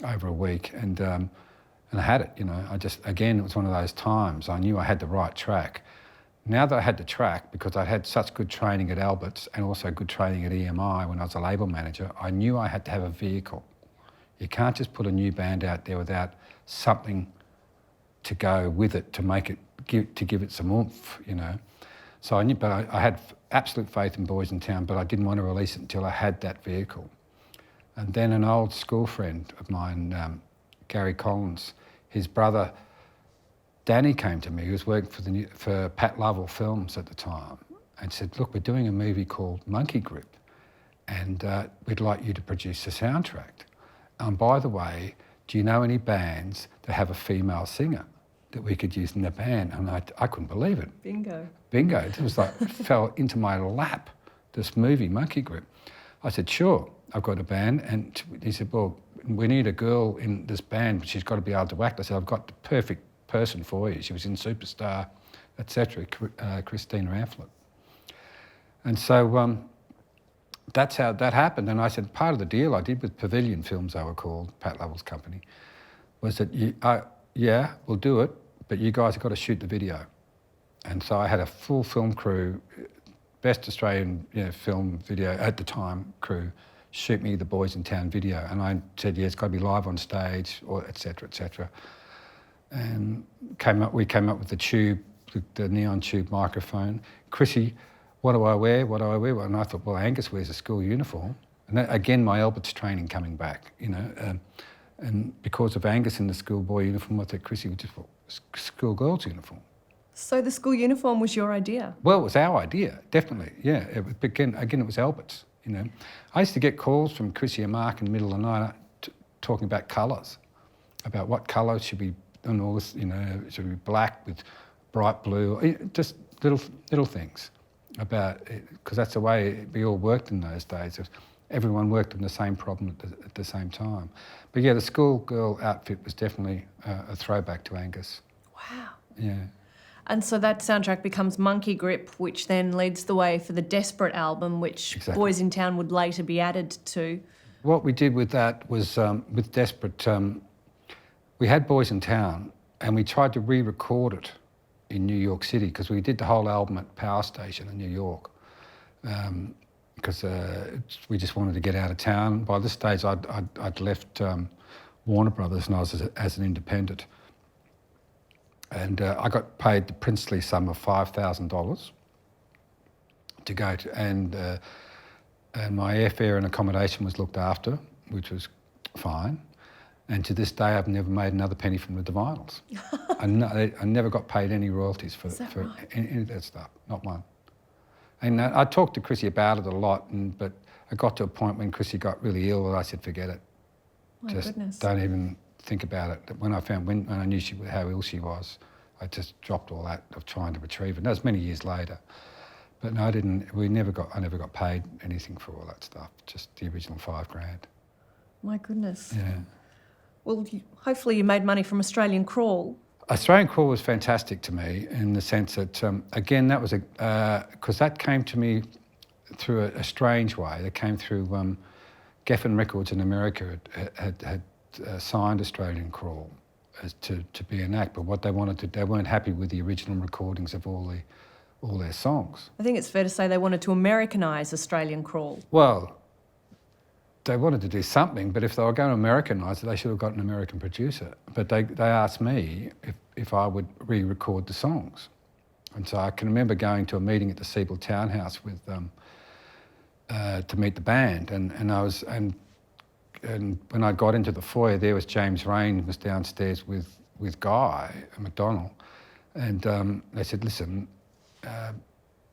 over a week. And I had it, you know. Again, it was one of those times I knew I had the right track. Now that I had the track, because I had such good training at Albert's and also good training at EMI when I was a label manager, I knew I had to have a vehicle. You can't just put a new band out there without something to go with it to make it, to give it some oomph, you know. So I knew, but I had absolute faith in Boys in Town, but I didn't want to release it until I had that vehicle. And then an old school friend of mine, Gary Collins, his brother Danny came to me, who was working for Pat Lovell Films at the time, and said, look, we're doing a movie called Monkey Grip, and we'd like you to produce the soundtrack. And by the way, do you know any bands that have a female singer that we could use in the band? And I couldn't believe it. Bingo. It was like, fell into my lap, this movie, Monkey Grip. I said, sure, I've got a band. And he said, well, we need a girl in this band, but she's got to be able to act. I said, I've got the perfect person for you. She was in Superstar, etc., Christina Amphlett. And so that's how that happened. And I said, part of the deal I did with Pavilion Films, they were called, Pat Lovell's company, was that, yeah, we'll do it, but you guys have got to shoot the video. And so I had a full film crew, best Australian film video at the time crew, shoot me the Boys in Town video. And I said, yeah, it's got to be live on stage, or et cetera, et cetera. And we came up with the tube, the neon tube microphone. Chrissy, what do I wear? And I thought, well, Angus wears a school uniform. And that, again, my Opitz training coming back, and because of Angus in the schoolboy uniform, I thought Chrissy would just wear a schoolgirl's uniform. So the school uniform was your idea? Well, it was our idea, definitely, yeah. Again, it was Albert's, I used to get calls from Chrissy and Mark in the middle of the night talking about colours, about what colour should be, and all this, should be black with bright blue, just little things about it, because that's the way we all worked in those days. Everyone worked on the same problem at the same time. But yeah, the schoolgirl outfit was definitely a throwback to Angus. Wow. Yeah. And so that soundtrack becomes Monkey Grip, which then leads the way for the Desperate album, which Exactly. Boys in Town would later be added to. What we did with that was, with Desperate, we had Boys in Town and we tried to re-record it in New York City, because we did the whole album at Power Station in New York, because we just wanted to get out of town. By this stage, I'd left Warner Brothers and I was as an independent. And I got paid the princely sum of $5,000 to go to, and my airfare and accommodation was looked after, which was fine. And to this day, I've never made another penny from the Divinyls. I never got paid any royalties for right? any of that stuff, not one. And I talked to Chrissy about it a lot, but I got to a point when Chrissy got really ill and I said, forget it. My goodness. Don't even think about it. When I knew how ill she was, I just dropped all that of trying to retrieve it. And that was many years later. But no, I never got paid anything for all that stuff, just the original $5,000. My goodness. Yeah. Well, hopefully you made money from Australian Crawl. Australian Crawl was fantastic to me in the sense that, again, that was because that came to me through a strange way. That came through Geffen Records in America had signed Australian Crawl as to be an act, but what they wanted they weren't happy with the original recordings of all their songs. I think it's fair to say they wanted to Americanise Australian Crawl. Well, they wanted to do something, but if they were going to Americanise it, they should have got an American producer. But they asked me if I would re-record the songs. And so I can remember going to a meeting at the Siebel Townhouse with to meet the band, and when I got into the foyer, there was James Rain was downstairs with Guy McDonnell, and they said, listen,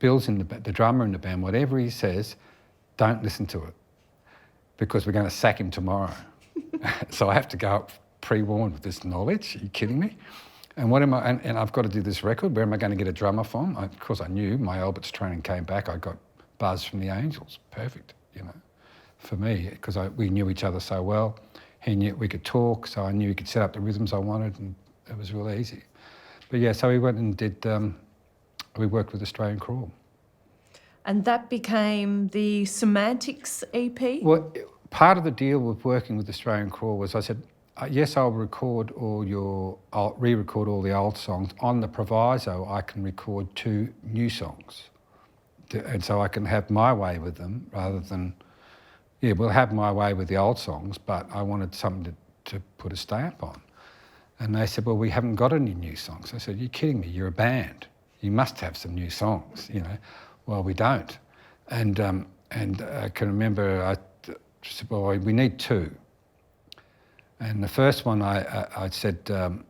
Bill's the drummer in the band, whatever he says, don't listen to it, because we're going to sack him tomorrow. So I have to go up pre-warned with this knowledge. Are you kidding me? And what am I? And I've got to do this record. Where am I going to get a drummer from? Of course, I knew my Albert's training came back. I got Buzz from the Angels. Perfect, for me, because we knew each other so well. He knew we could talk, so I knew he could set up the rhythms I wanted, and it was real easy. But yeah, so we went and did. We worked with Australian Crawl. And that became the Semantics EP? Well, part of the deal with working with Australian Crawl was I said, yes, I'll re-record all the old songs. On the proviso, I can record 2 new songs. And so I can have my way with them rather than, we'll have my way with the old songs, but I wanted something to put a stamp on. And they said, well, we haven't got any new songs. I said, you're kidding me, you're a band. you must have some new songs, you know. Well, we don't. And I can remember I said, well, we need two. And the first one I said,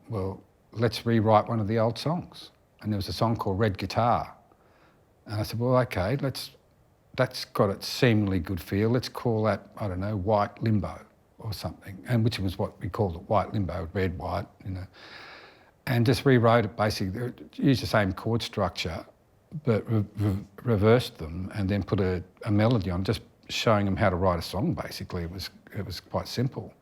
well, let's rewrite one of the old songs. And there was a song called Red Guitar. And I said, well, okay, that's got a seemingly good feel. Let's call that, I don't know, White Limbo or something, and which was what we called it, White Limbo, red, white, you know. And just rewrote it basically, used the same chord structure, but reversed them and then put a melody on, just showing them how to write a song basically. It was quite simple.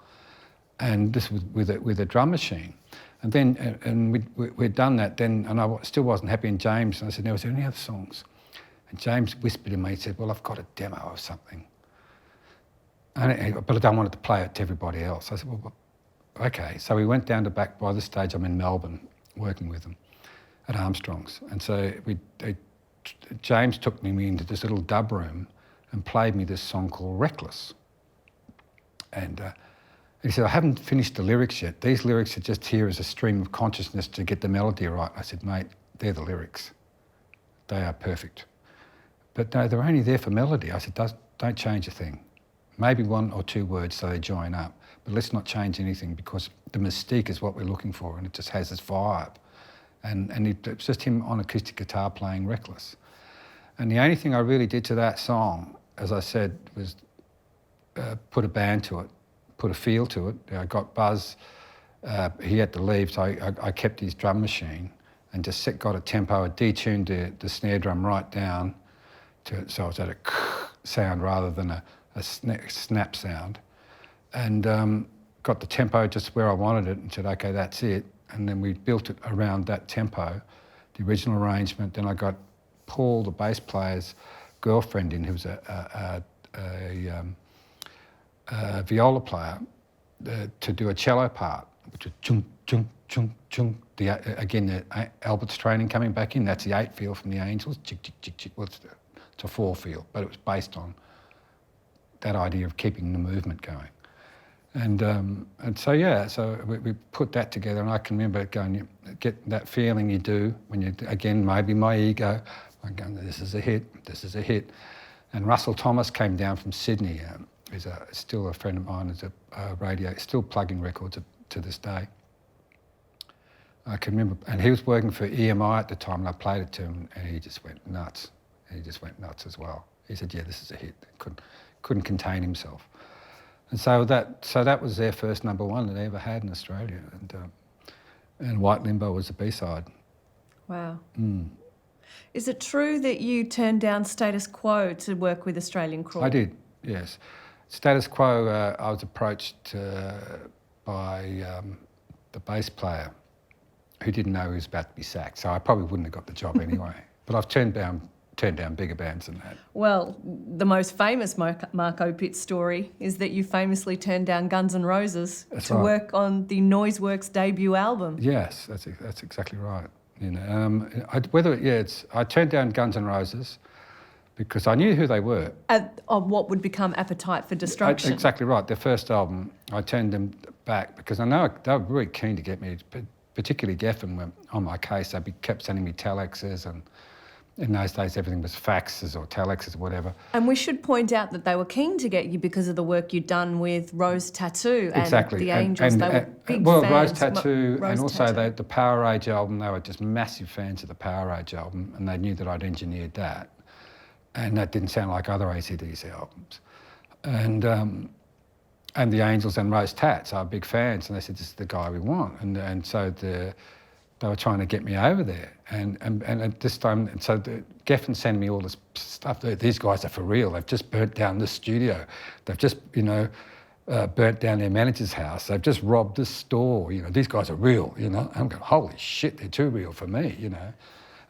And this was with a drum machine. And then we'd done that then, and I still wasn't happy. And James, and I said, now, is there any other songs? And James whispered to me, he said, well, I've got a demo of something. But I don't want it to play it to everybody else. I said, well, okay. So we went down to back, by this stage I'm in Melbourne working with them at Armstrong's. And so James took me into this little dub room and played me this song called Reckless. And he said, I haven't finished the lyrics yet. These lyrics are just here as a stream of consciousness to get the melody right. I said, mate, they're the lyrics. They are perfect. But no, they're only there for melody. I said, don't change a thing. Maybe one or two words so they join up, but let's not change anything because the mystique is what we're looking for and it just has this vibe. And it was just him on acoustic guitar playing Reckless. And the only thing I really did to that song, as I said, was put a band to it, put a feel to it. I got Buzz, he had to leave, so I kept his drum machine and just got a tempo, I detuned the snare drum right down so it was at a sound rather than a snap sound, and got the tempo just where I wanted it and said, okay, that's it. And then we built it around that tempo, the original arrangement. Then I got Paul, the bass player's girlfriend, in, who was a viola player, to do a cello part, which was chung, chung, chung, chung. Again, the Albert's training coming back in. That's the 8 feel from the Angels. Chick, chick, chick, chick. Well, it's a 4 feel, but it was based on that idea of keeping the movement going. And so, yeah, so we put that together, and I can remember going, you get that feeling you do when you, again, maybe my ego, I'm going, this is a hit, this is a hit. And Russell Thomas came down from Sydney, he's still a friend of mine, is a radio, still plugging records to this day. I can remember, and he was working for EMI at the time, and I played it to him, and he just went nuts. He just went nuts as well. He said, yeah, this is a hit. Couldn't contain himself. And so that was their first number one that they ever had in Australia. And White Limbo was the B-side. Wow. Mm. Is it true that you turned down Status Quo to work with Australian Crawl? I did, yes. Status Quo, I was approached by the bass player who didn't know he was about to be sacked, so I probably wouldn't have got the job anyway. But I've turned down bigger bands than that. Well, the most famous Mark Opitz story is that you famously turned down Guns N' Roses to work on the Noiseworks debut album. Yes, that's exactly right. You know, I turned down Guns N' Roses because I knew who they were. Of what would become Appetite for Destruction. Exactly right. Their first album, I turned them back because I know they were really keen to get me, particularly Geffen were on my case. They kept sending me telexes, and in those days everything was faxes or telexes or whatever. And we should point out that they were keen to get you because of the work you'd done with Rose Tattoo and the Angels. They were big fans. Rose Tattoo and also the Power Age album, they were just massive fans of the Power Age album, and they knew that I'd engineered that. And that didn't sound like other AC/DC albums. And the Angels and Rose Tats are big fans, and they said, this is the guy we want. And so they were trying to get me over there. And at this time, so Geffen sent me all this stuff. These guys are for real. They've just burnt down this studio. They've just, burnt down their manager's house. They've just robbed this store. These guys are real, I'm going, holy shit, they're too real for me,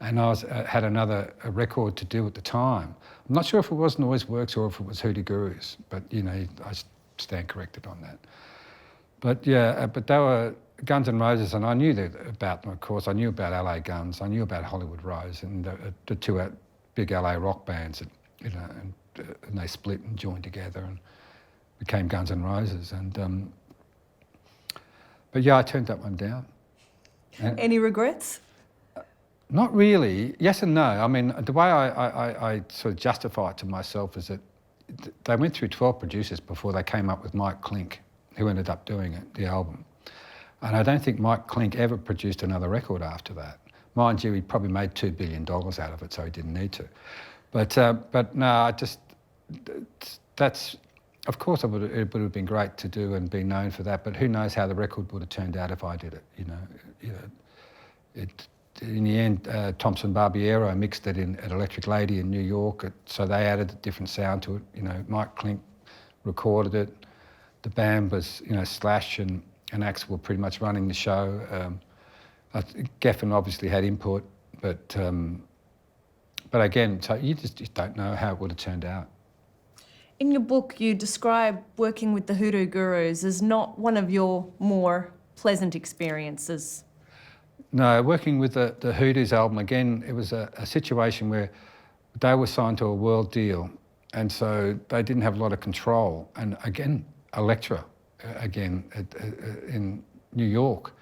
And I had another record to do at the time. I'm not sure if it was Noiseworks or if it was Hootie Gurus, but, I stand corrected on that. But yeah, but they were Guns N' Roses, and I knew about them, of course. I knew about LA Guns, I knew about Hollywood Rose, and the two big LA rock bands, and they split and joined together and became Guns N' Roses. And but yeah, I turned that one down. Any regrets? Not really. Yes and no. I mean, the way I sort of justify it to myself is that they went through 12 producers before they came up with Mike Clink, who ended up doing it, the album. And I don't think Mike Clink ever produced another record after that. Mind you, he probably made $2 billion out of it, so he didn't need to. But no, that's, of course, it would have been great to do and be known for that, but who knows how the record would have turned out if I did it, you know. In the end, Thompson Barbiero mixed it at Electric Lady in New York, so they added a different sound to it. You know, Mike Clink recorded it. The band was, you know, Slash and Axel were pretty much running the show. Geffen obviously had input, but again, so you just don't know how it would have turned out. In your book, you describe working with the Hoodoo Gurus as not one of your more pleasant experiences. No, working with the Hoodoos album, again, it was a situation where they were signed to a world deal, and so they didn't have a lot of control. And again, Elektra, again, in New York,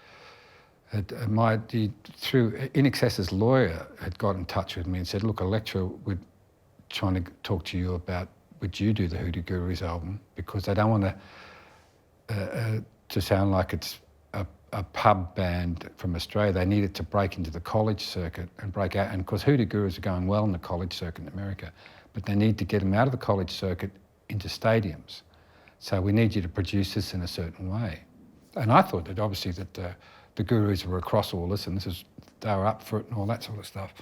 through INXS's lawyer had got in touch with me and said, look, Elektra, we're trying to talk to you about, would you do the Hoodoo Gurus album? Because they don't want to sound like it's a pub band from Australia. They needed to break into the college circuit and break out. And of course, Hoodoo Gurus are going well in the college circuit in America, but they need to get them out of the college circuit into stadiums. So we need you to produce this in a certain way. And I thought that obviously that the Gurus were across all this, and they were up for it and all that sort of stuff.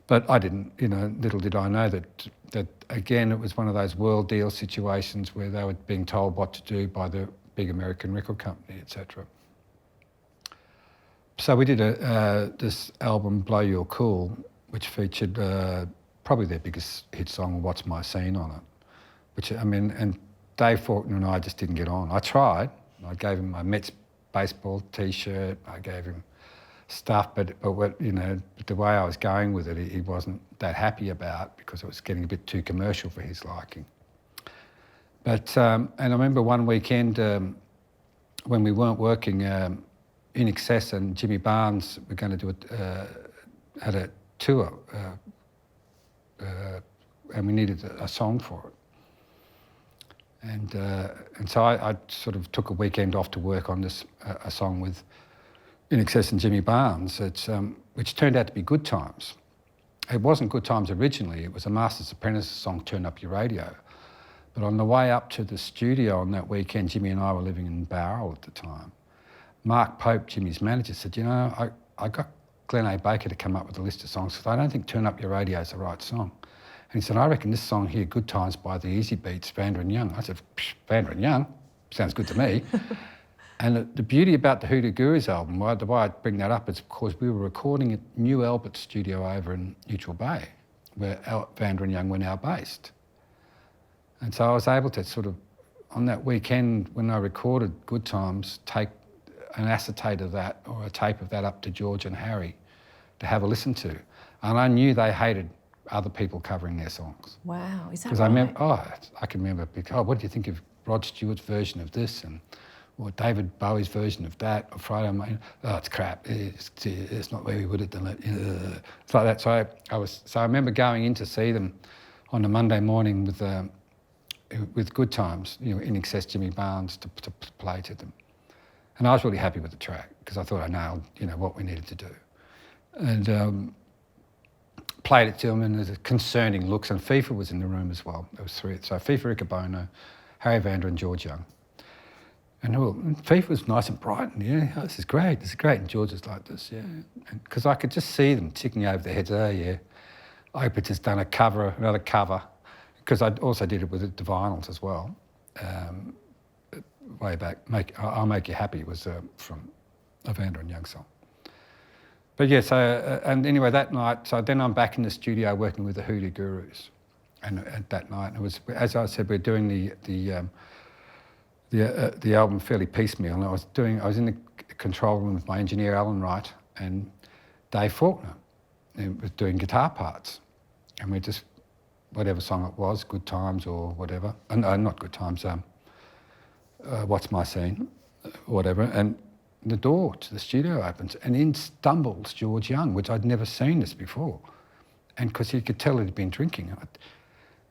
But I didn't, you know, little did I know that again, it was one of those world deal situations where they were being told what to do by the big American record company, etc. So we did this album, Blow Your Cool, which featured probably their biggest hit song, What's My Scene, on it. Which, I mean, and Dave Faulkner and I just didn't get on. I tried. I gave him my Mets baseball T-shirt. I gave him stuff, but what, you know, the way I was going with it, he wasn't that happy about, because it was getting a bit too commercial for his liking. But and I remember one weekend when we weren't working, INXS and Jimmy Barnes were going to do had a tour, and we needed a song for it. And so I sort of took a weekend off to work on this a song with INXS and Jimmy Barnes, which turned out to be Good Times. It wasn't Good Times originally, it was a Master's Apprentice song, Turn Up Your Radio. But on the way up to the studio on that weekend, Jimmy and I were living in Bowral at the time. Mark Pope, Jimmy's manager, said, you know, I got Glenn A. Baker to come up with a list of songs, because I don't think Turn Up Your Radio is the right song. And he said, I reckon this song here, Good Times by the Easy Beats, Vanda and Young. I said, Vanda and Young? Sounds good to me. And the beauty about the Hoodoo Gurus album, the way I bring that up is because we were recording at New Albert Studio over in Neutral Bay, where Vanda and Young were now based. And so I was able to sort of, on that weekend when I recorded Good Times, take an acetate of that or a tape of that up to George and Harry to have a listen to. And I knew they hated other people covering their songs. Wow, is that right? Because I remember, I can remember, what do you think of Rod Stewart's version of this, or David Bowie's version of that, or Friday Night? Oh, it's crap. It's not where we would have done it. It's like that. So I remember going in to see them on a Monday morning with Good Times, you know, INXS Jimmy Barnes to play to them. And I was really happy with the track, because I thought I nailed, you know, what we needed to do. And played it to them, and there's concerning looks, and FIFA was in the room as well. There was three. So FIFA Ikabono, Harry Vanda and George Young. And FIFA was nice and bright, and yeah, oh, this is great. And George was like this, yeah. Because I could just see them ticking over their heads, oh yeah, Opitz has done another cover, because I also did it with the Divinyls as well. Way back, I'll Make You Happy was from a Vanda and Young song. But yeah, so, and anyway, that night, so then I'm back in the studio working with the Hoodoo Gurus. And at that night, it was, as I said, we're doing the album fairly piecemeal. And I was in the control room with my engineer, Alan Wright, and Dave Faulkner, who was doing guitar parts. And we just, whatever song it was, Good Times or whatever, no, not Good Times, What's My Scene, whatever. And the door to the studio opens, and in stumbles George Young, which I'd never seen this before. And because he could tell he'd been drinking.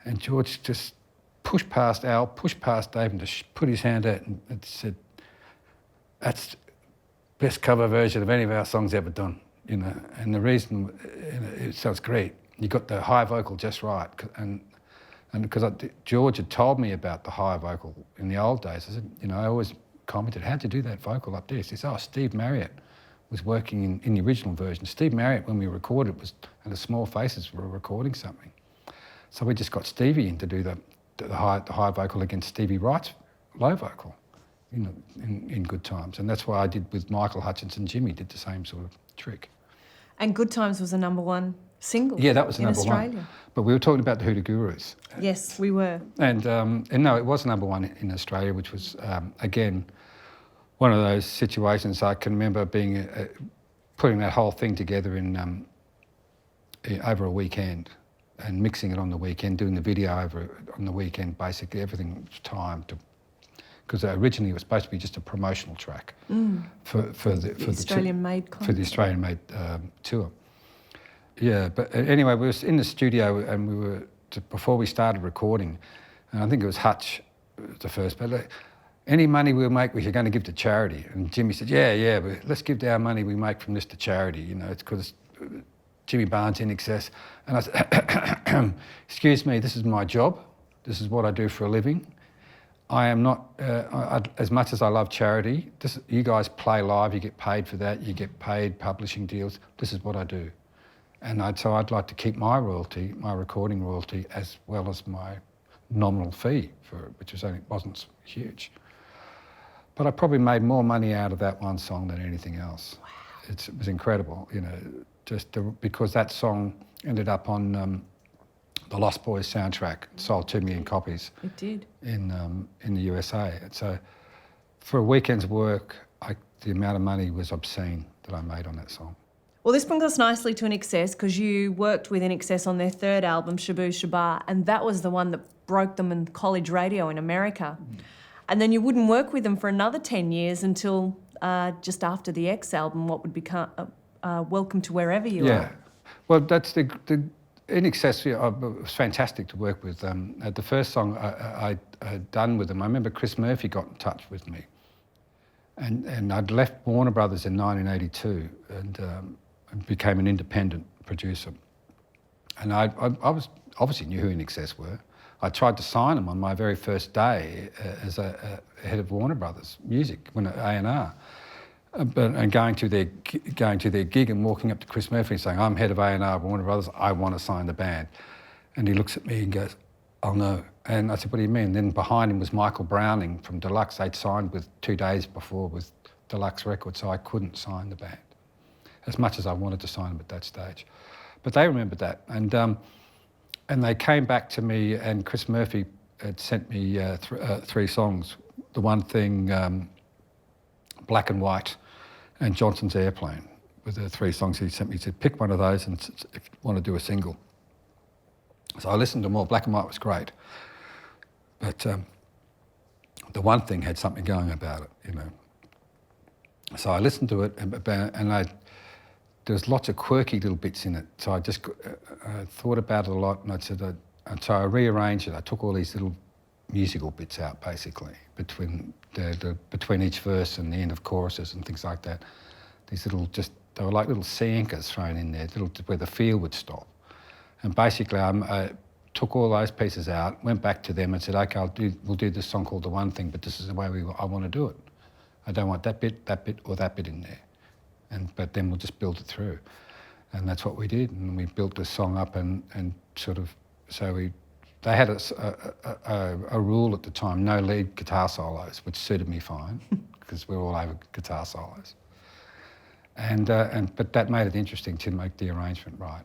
And George just pushed past Al, pushed past Dave, and just put his hand out and said, "That's the best cover version of any of our songs ever done." You know, and the reason, it sounds great. You got the high vocal just right, and because George had told me about the high vocal in the old days. I said, you know, I always commented, "How'd you do that vocal up there?" He says, "Oh, Steve Marriott was working in the original version." Steve Marriott, when we recorded, was at the Small Faces, were recording something. So we just got Stevie in to do the high vocal against Stevie Wright's low vocal, you know, in Good Times. And that's why I did with Michael Hutchinson. Jimmy did the same sort of trick. And Good Times was a #1 single. Yeah, that was the in number Australia. one. But we were talking about the Hoodoo Gurus. Yes, we were. And no, it was #1 in Australia, which was, again, one of those situations I can remember being putting that whole thing together in over a weekend and mixing it on the weekend, doing the video over on the weekend. Basically, everything was timed to, because originally it was supposed to be just a promotional track for the Australian-made content. For the Australian-made tour. Yeah, but anyway, we were in the studio and we were before we started recording, and I think it was Hutch the first, but like, any money we'll make, we're going to give to charity. And Jimmy said, yeah, but let's give our money we make from this to charity. You know, it's because Jimmy Barnes INXS. And I said, excuse me, this is my job. This is what I do for a living. I am not, as much as I love charity, you guys play live, you get paid for that, you get paid publishing deals. This is what I do. And so I'd like to keep my royalty, my recording royalty, as well as my nominal fee for it, which wasn't huge. But I probably made more money out of that one song than anything else. Wow. It was incredible, you know, because that song ended up on the Lost Boys soundtrack. It sold 2 million copies. It did. In the USA. And so for a weekend's work, the amount of money was obscene that I made on that song. Well, this brings us nicely to INXS, because you worked with INXS on their 3rd album, Shaboo Shabaa, and that was the one that broke them in college radio in America. And then you wouldn't work with them for another 10 years until just after the X album, what would become Welcome to Wherever You Are. Yeah. Well, that's the INXS, it was fantastic to work with. The first song I'd done with them, I remember Chris Murphy got in touch with me. And I'd left Warner Brothers in 1982 and became an independent producer. And I was obviously knew who INXS were. I tried to sign them on my very first day as a head of Warner Brothers Music, when at A&R. And going to their gig and walking up to Chris Murphy and saying, "I'm head of A&R of Warner Brothers, I want to sign the band." And he looks at me and goes, "Oh no." And I said, "What do you mean?" And then behind him was Michael Browning from Deluxe. They'd signed with 2 days before with Deluxe Records, so I couldn't sign the band, as much as I wanted to sign them at that stage. But they remembered that. And they came back to me, and Chris Murphy had sent me 3 songs. The One Thing, Black and White, and Johnson's Airplane were the 3 songs he sent me. He said, pick one of those and if you want to do a single. So I listened to them all. Black and White was great. But The One Thing had something going about it, you know. So I listened to it, and there was lots of quirky little bits in it. So I just thought about it a lot, and so I rearranged it. I took all these little musical bits out, basically, between each verse and the end of choruses and things like that. These they were like little sea anchors thrown in there, where the feel would stop. And basically, I took all those pieces out, went back to them and said, "Okay, we'll do this song called The One Thing, but this is the way I want to do it. I don't want that bit, or that bit in there. But then we'll just build it through." And that's what we did. And we built this song up and sort of, they had a rule at the time, no lead guitar solos, which suited me fine, because we're all over guitar solos. But that made it interesting to make the arrangement right.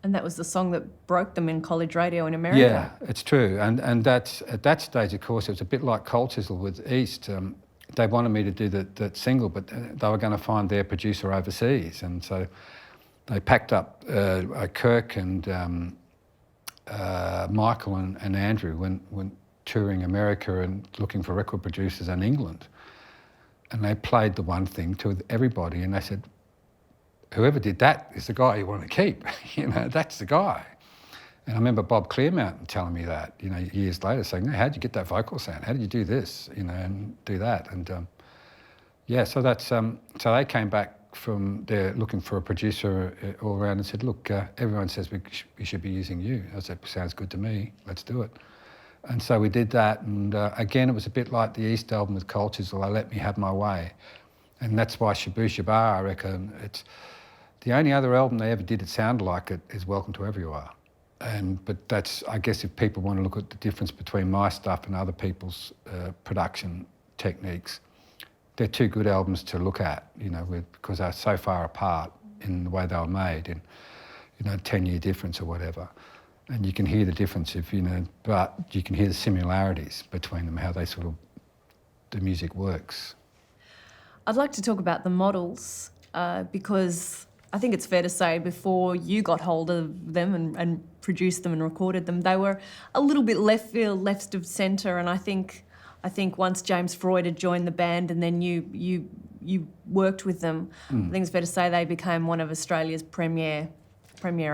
And that was the song that broke them in college radio in America. Yeah, it's true. And that's, at that stage, of course, it was a bit like Cold Chisel with East. They wanted me to do that single, but they were going to find their producer overseas. And so they packed up Kirk and Michael and Andrew went touring America and looking for record producers in England. and they played the one thing to everybody, and they said, whoever did that is the guy you want to keep. That's the guy. And I remember Bob Clearmountain telling me that, years later, saying, "No, how did you get that vocal sound? How did you do this, and do that?" And so that's so they came back from there looking for a producer all around and said, "Look, everyone says we should be using you." I said, "Sounds good to me. Let's do it." And so we did that. And again, it was a bit like the East album with Cold Chisel. They let me have my way, and that's why Shaboo Shabaa, I reckon, it's the only other album they ever did that sounded like it is Welcome to Everywhere. But that's, I guess, if people want to look at the difference between my stuff and other people's production techniques, they're two good albums to look at, because they're so far apart in the way they were made, in 10-year difference or whatever. And you can hear the difference but you can hear the similarities between them, how they the music works. I'd like to talk about the models because I think it's fair to say before you got hold of them and produced them and recorded them, they were a little bit left field, left of centre. And I think once James Freud had joined the band and then you worked with them, I think it's fair to say they became one of Australia's premier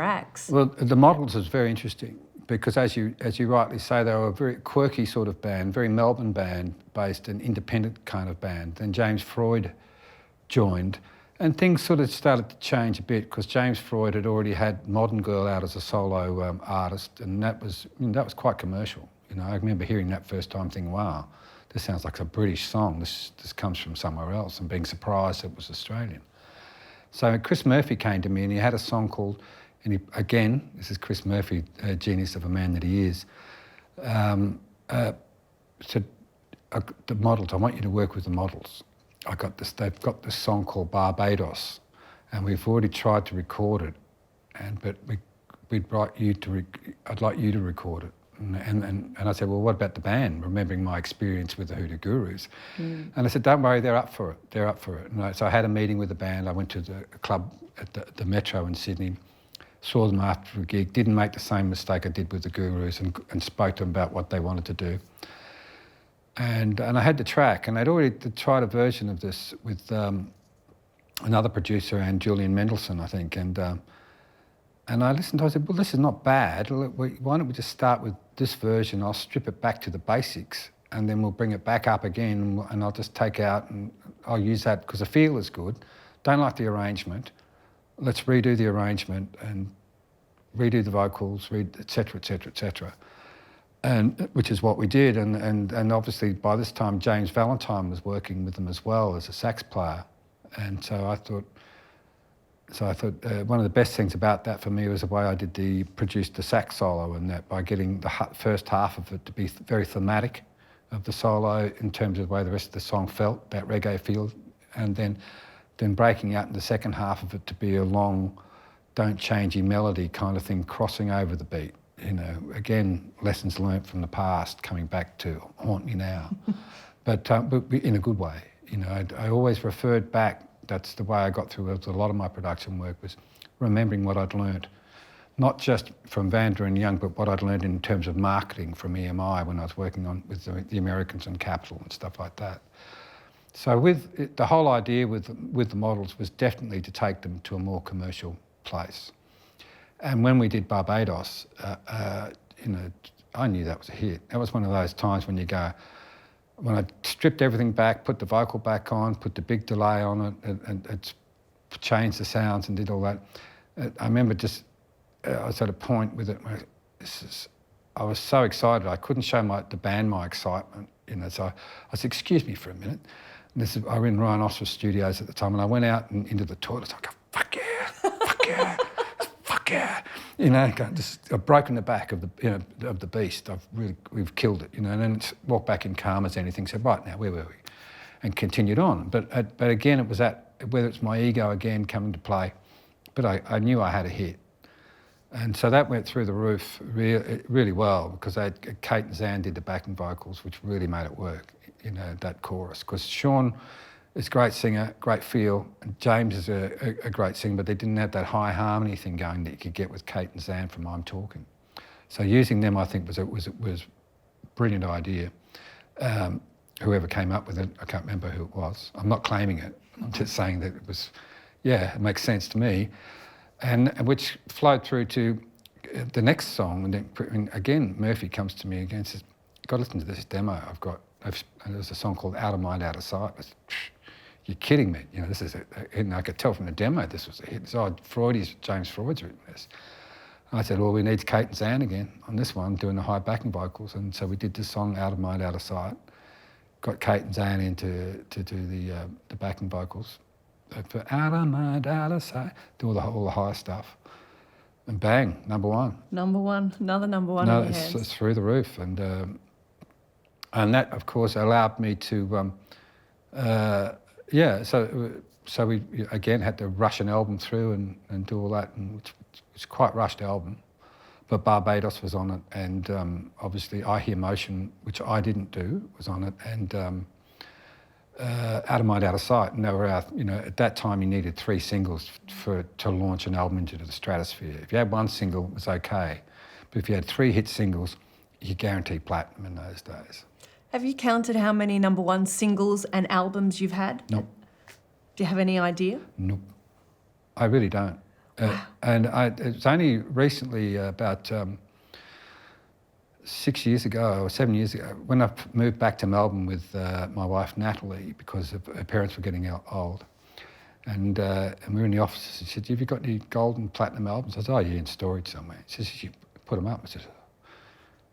acts. Well, the Models is very interesting because, as you rightly say, they were a very quirky sort of band, very Melbourne band, based an independent kind of band. Then James Freud joined. And things sort of started to change a bit because James Freud had already had Modern Girl out as a solo artist, and that was quite commercial. I remember hearing that first time, thinking, "Wow, this sounds like a British song. This comes from somewhere else," and being surprised it was Australian. So Chris Murphy came to me, and he had a song called, again, this is Chris Murphy, a genius of a man that he is. Said, "The Models, I want you to work with the Models. They've got this song called Barbados, and we've already tried to record it, but I'd like you to record it." And I said, "Well, what about the band?" Remembering my experience with the Hoodoo Gurus. And I said, "Don't worry, they're up for it. And so I had a meeting with the band. I went to the club at the Metro in Sydney, saw them after a gig, didn't make the same mistake I did with the Gurus, and spoke to them about what they wanted to do. And I had the track, and I'd already tried a version of this with another producer, and Julian Mendelssohn, I think. And I listened. I said, "Well, this is not bad. Why don't we just start with this version? I'll strip it back to the basics, and then we'll bring it back up again, and I'll just take out and I'll use that because the feel is good. Don't like the arrangement. Let's redo the arrangement and redo the vocals, et cetera, et cetera, et cetera." And which is what we did, and obviously by this time James Valentine was working with them as well as a sax player, and so I thought one of the best things about that for me was the way I produced the sax solo, and that by getting the first half of it to be very thematic of the solo in terms of the way the rest of the song felt, that reggae feel, and then breaking out in the second half of it to be a long, don't changey melody kind of thing crossing over the beat. Again, lessons learnt from the past coming back to haunt me now, but in a good way. I always referred back. That's the way I got through a lot of my production work, was remembering what I'd learnt, not just from Vanda and Young, but what I'd learned in terms of marketing from EMI when I was working with the Americans and Capitol and stuff like that. So the whole idea with the Models was definitely to take them to a more commercial place. And when we did Barbados, I knew that was a hit. That was one of those times when when I stripped everything back, put the vocal back on, put the big delay on it, and changed the sounds and did all that. I remember I was at a point with it where I was so excited I couldn't show the band my excitement. So I said, "Excuse me for a minute." And I was in Ryan Oscar Studios at the time, and I went out and into the toilet. I go, "Fuck yeah, fuck yeah." Yeah, I've broken the back of the beast. We've killed it, and then walked back in calm as anything. Said, "Right, now where were we?" And continued on. But again, it was whether it's my ego again coming to play. But I knew I had a hit, and so that went through the roof really well because Kate and Zan did the backing vocals, which really made it work. That chorus, because Sean is a great singer, great feel. And James is a great singer, but they didn't have that high harmony thing going that you could get with Kate and Zan from I'm Talking. So using them, I think, was a brilliant idea. whoever came up with it, I can't remember who it was. I'm not claiming it. I'm just saying that it was, yeah, it makes sense to me. And which flowed through to the next song. And then, again, Murphy comes to me again and says, "You've got to listen to this demo I've got." And there's a song called Out of Mind, Out of Sight. I said, "You're kidding me. You know, this is and I could tell from the demo this was a hit. So James Freud's written this." And I said, "Well, we need Kate and Zan again on this one, doing the high backing vocals." And so we did this song, Out of Mind, Out of Sight. Got Kate and Zan in to do the backing vocals. For Out of Mind, Out of Sight, do all the high stuff. And bang, number one. Number one, another number one. No, it's through the roof. And that, of course, allowed me to, so we, again, had to rush an album through and do all that. And it's quite a rushed album. But Barbados was on it, and obviously I Hear Motion, which I didn't do, was on it, and Out of Mind, Out of Sight. And they were out, at that time you needed 3 singles to launch an album into the stratosphere. If you had 1 single, it was okay. But if you had 3 hit singles, you guaranteed platinum in those days. Have you counted how many number 1 singles and albums you've had? Nope. Do you have any idea? Nope. I really don't. And it's only recently, about 6 years ago or 7 years ago, when I moved back to Melbourne with my wife Natalie, because her parents were getting old. And we were in the office. She said, "Have you got any gold and platinum albums?" I said, "Oh, yeah, in storage somewhere." She said, "You put them up." I said,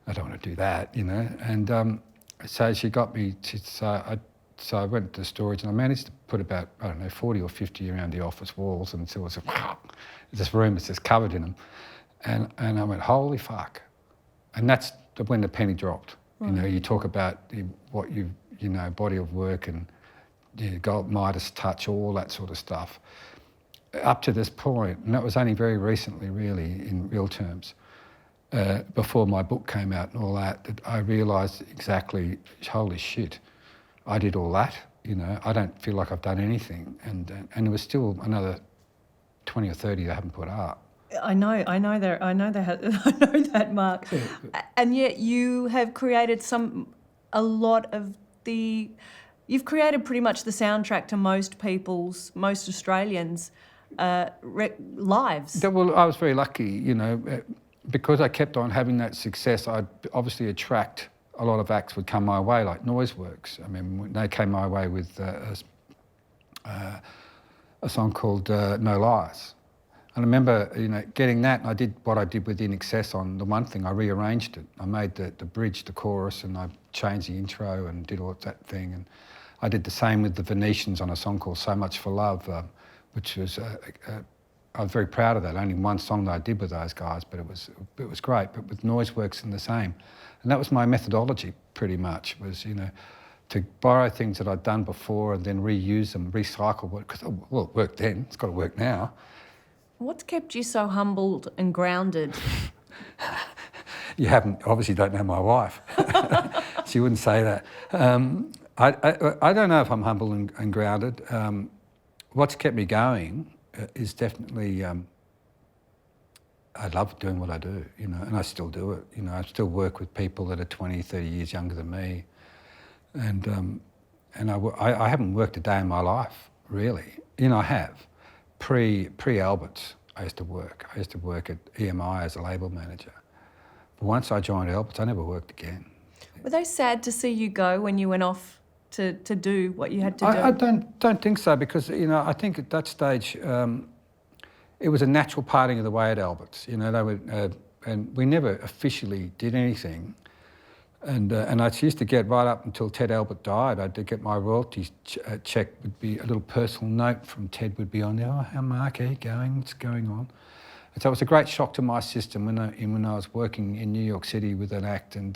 "I don't want to do that, And so she got me, so I went to storage and I managed to put about, 40 or 50 around the office walls, and so it was this room is just covered in them. And I went, holy fuck. And that's when the penny dropped. Right. You talk about what body of work and gold, Midas touch, all that sort of stuff. Up to this point, and that was only very recently really in real terms, before my book came out and all that I realised exactly, holy shit, I did all that, I don't feel like I've done anything. And there was still another 20 or 30 I haven't put up. I know that, Mark. Yeah. And yet you have created you've created pretty much the soundtrack to most Australians' lives. Well, I was very lucky, because I kept on having that success. I'd obviously attract a lot of acts would come my way, like Noiseworks. I mean, they came my way with a song called No Lies. And I remember, getting that, and I did what I did with INXS on the one thing. I rearranged it. I made the bridge, the chorus, and I changed the intro and did all that thing. And I did the same with the Venetians on a song called So Much for Love, which was, I was very proud of that. Only one song that I did with those guys, but it was great. But with Noiseworks and the same. And that was my methodology, pretty much, was, to borrow things that I'd done before and then reuse them, recycle it, because, well, it worked then, it's got to work now. What's kept you so humbled and grounded? You obviously don't know my wife. She wouldn't say that. I don't know if I'm humble and grounded. What's kept me going is definitely, I love doing what I do, and I still do it. I still work with people that are 20, 30 years younger than me. And I haven't worked a day in my life, really. I have. Pre-Alberts, I used to work. I used to work at EMI as a label manager. But once I joined Alberts, I never worked again. Were they sad to see you go when you went off to do what you had to do? I don't think so, because, I think at that stage, it was a natural parting of the way at Alberts. They would, and we never officially did anything. And I used to get right up until Ted Albert died. I'd get my royalties check would be a little personal note from Ted would be on there. "Oh, how Mark, how are you going? What's going on?" And so it was a great shock to my system when I was working in New York City with an act and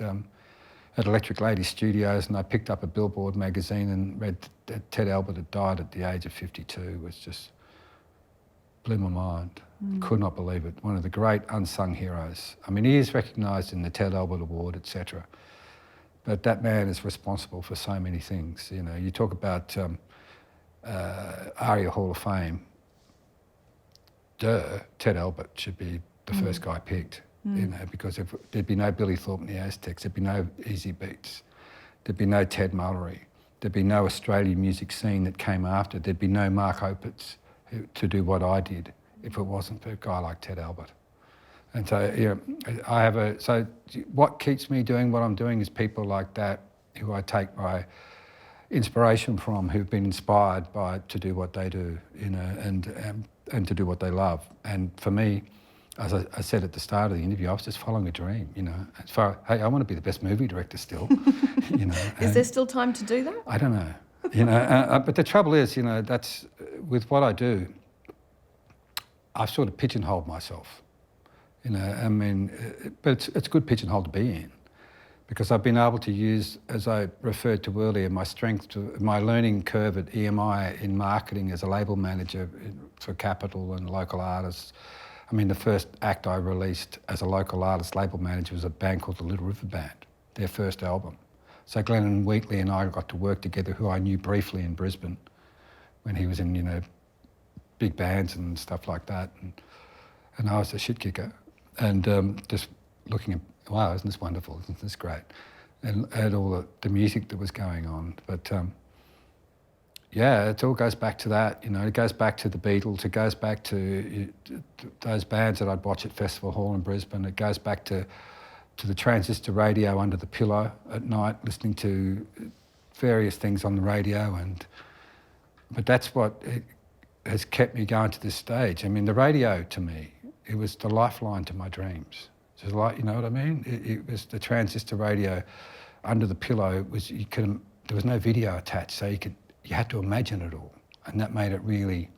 at Electric Lady Studios, and I picked up a Billboard magazine and read that Ted Albert had died at the age of 52. It was just blew my mind. Could not believe it. One of the great unsung heroes. I mean, he is recognised in the Ted Albert Award, etc. But that man is responsible for so many things. You talk about ARIA Hall of Fame. Ted Albert should be the first guy picked. Because if there'd be no Billy Thorpe and the Aztecs, there'd be no Easy Beats. there'd be no Ted Mullery, there'd be no Australian music scene that came after, there'd be no Mark Opitz to do what I did if it wasn't for a guy like Ted Albert. And so, so what keeps me doing what I'm doing is people like that who I take my inspiration from, who've been inspired to do what they do, and to do what they love. And for me, as I said at the start of the interview, I was just following a dream, as far, hey, I want to be the best movie director still, Is there still time to do that? I don't know, but the trouble is, that's, with what I do, I've sort of pigeonholed myself, but it's a good pigeonhole to be in, because I've been able to use, as I referred to earlier, my learning curve at EMI in marketing as a label manager for Capital and local artists. I mean, the first act I released as a local artist label manager was a band called the Little River Band, their first album. So Glennon Wheatley and I got to work together, who I knew briefly in Brisbane when he was in, big bands and stuff like that. And I was a shit kicker. And just looking at, wow, isn't this wonderful? Isn't this great? And all the music that was going on. But it all goes back to that. It goes back to the Beatles. It goes back to those bands that I'd watch at Festival Hall in Brisbane. It goes back to the transistor radio under the pillow at night, listening to various things on the radio. But that's what has kept me going to this stage. I mean, the radio to me, it was the lifeline to my dreams. So you know what I mean? It was the transistor radio under the pillow. There was no video attached, so you had to imagine it all, and that made it really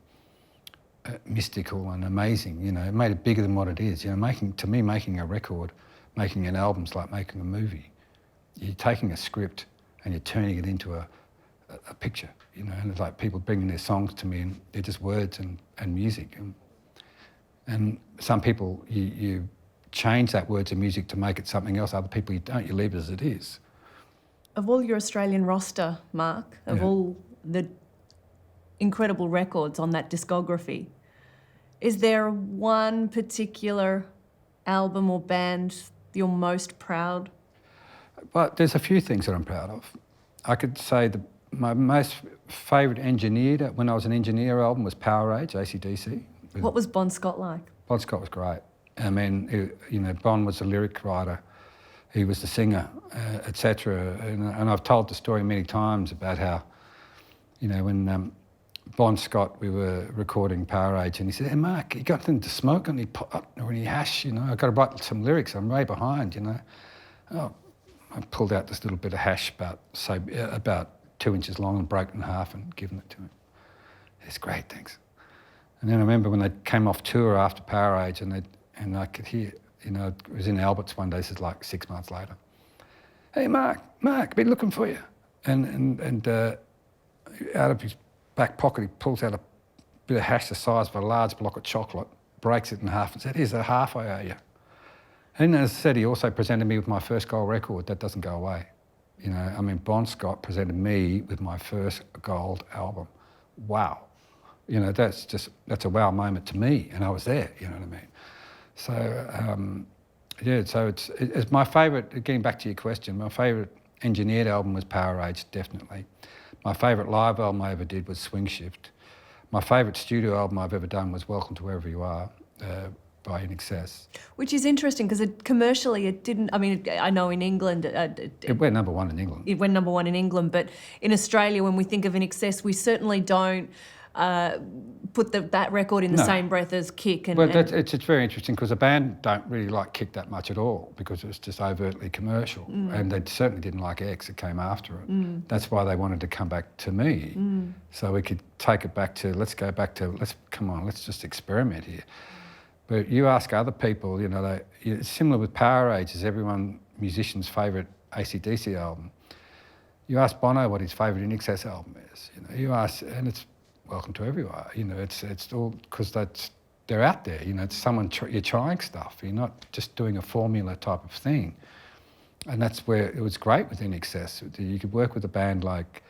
mystical and amazing. It made it bigger than what it is. Making a record, making an album's like making a movie. You're taking a script and you're turning it into a picture. And it's like people bringing their songs to me, and they're just words and music. And some people you change that words and music to make it something else. Other people you don't. You leave it as it is. Of all your Australian roster, Mark, of all the incredible records on that discography, is there one particular album or band you're most proud? Well, there's a few things that I'm proud of. I could say my most favourite engineered, when I was an engineer, album was Power Age, AC/DC. What was Bon Scott like? Bon Scott was great. I mean, Bon was the lyric writer, he was the singer, etc. And I've told the story many times about how, when Bon Scott, we were recording Power Age, and he said, "Hey, Mark, you got anything to smoke or any hash? I've got to write some lyrics. I'm way behind, Oh, I pulled out this little bit of hash about 2 inches long and broke it in half and given it to him. It's great, thanks. And then I remember when they came off tour after Power Age, and I could hear, it was in Albert's one day, this is like 6 months later. "Hey, Mark, I've been looking for you." And out of his back pocket, he pulls out a bit of hash the size of a large block of chocolate, breaks it in half and said, "Here's a half I owe you." And as I said, he also presented me with my first gold record. That doesn't go away. Bon Scott presented me with my first gold album. Wow. That's a wow moment to me, and I was there, you know what I mean? So, so it's my favourite, getting back to your question, my favourite engineered album was Power Age, definitely. My favourite live album I ever did was Swing Shift. My favourite studio album I've ever done was Welcome to Wherever You Are by INXS. Which is interesting because commercially it didn't, I know in England... it went number one in England. It went number one in England, but in Australia when we think of INXS, we certainly don't put that record in the same breath as Kick. It's very interesting because the band don't really like Kick that much at all because it was just overtly commercial, and they certainly didn't like X, it came after it. That's why they wanted to come back to me, so we could take it back to, let's just experiment here. But you ask other people, it's similar with Power Age, is musician's favourite AC/DC album. You ask Bono what his favourite INXS album is, you ask, and it's Welcome to Everywhere. It's all because they're out there. It's someone you're trying stuff. You're not just doing a formula type of thing, and that's where it was great with INXS. You could work with a band like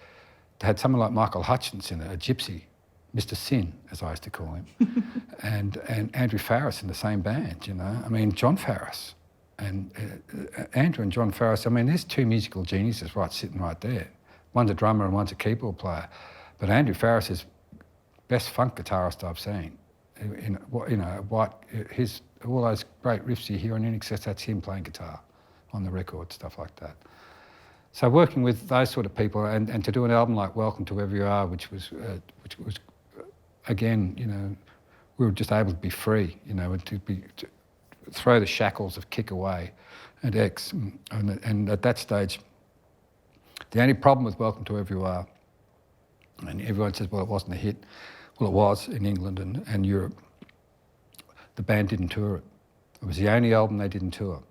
they had someone like Michael Hutchence in it, a gypsy, Mr. Sin, as I used to call him, and Andrew Farris in the same band. John Farris, And Andrew and John Farris, I mean, there's two musical geniuses sitting right there. One's a drummer and one's a keyboard player. But Andrew Farris is best funk guitarist I've seen. All those great riffs you hear on INXS, that's him playing guitar on the record, stuff like that. So working with those sort of people and to do an album like Welcome to Wherever You Are, which was again, we were just able to be free, and to throw the shackles of Kick away at X. And at that stage, the only problem with Welcome to Wherever You Are, and everyone says, well, it wasn't a hit. Well, it was in England and Europe. The band didn't tour it. It was the only album they didn't tour.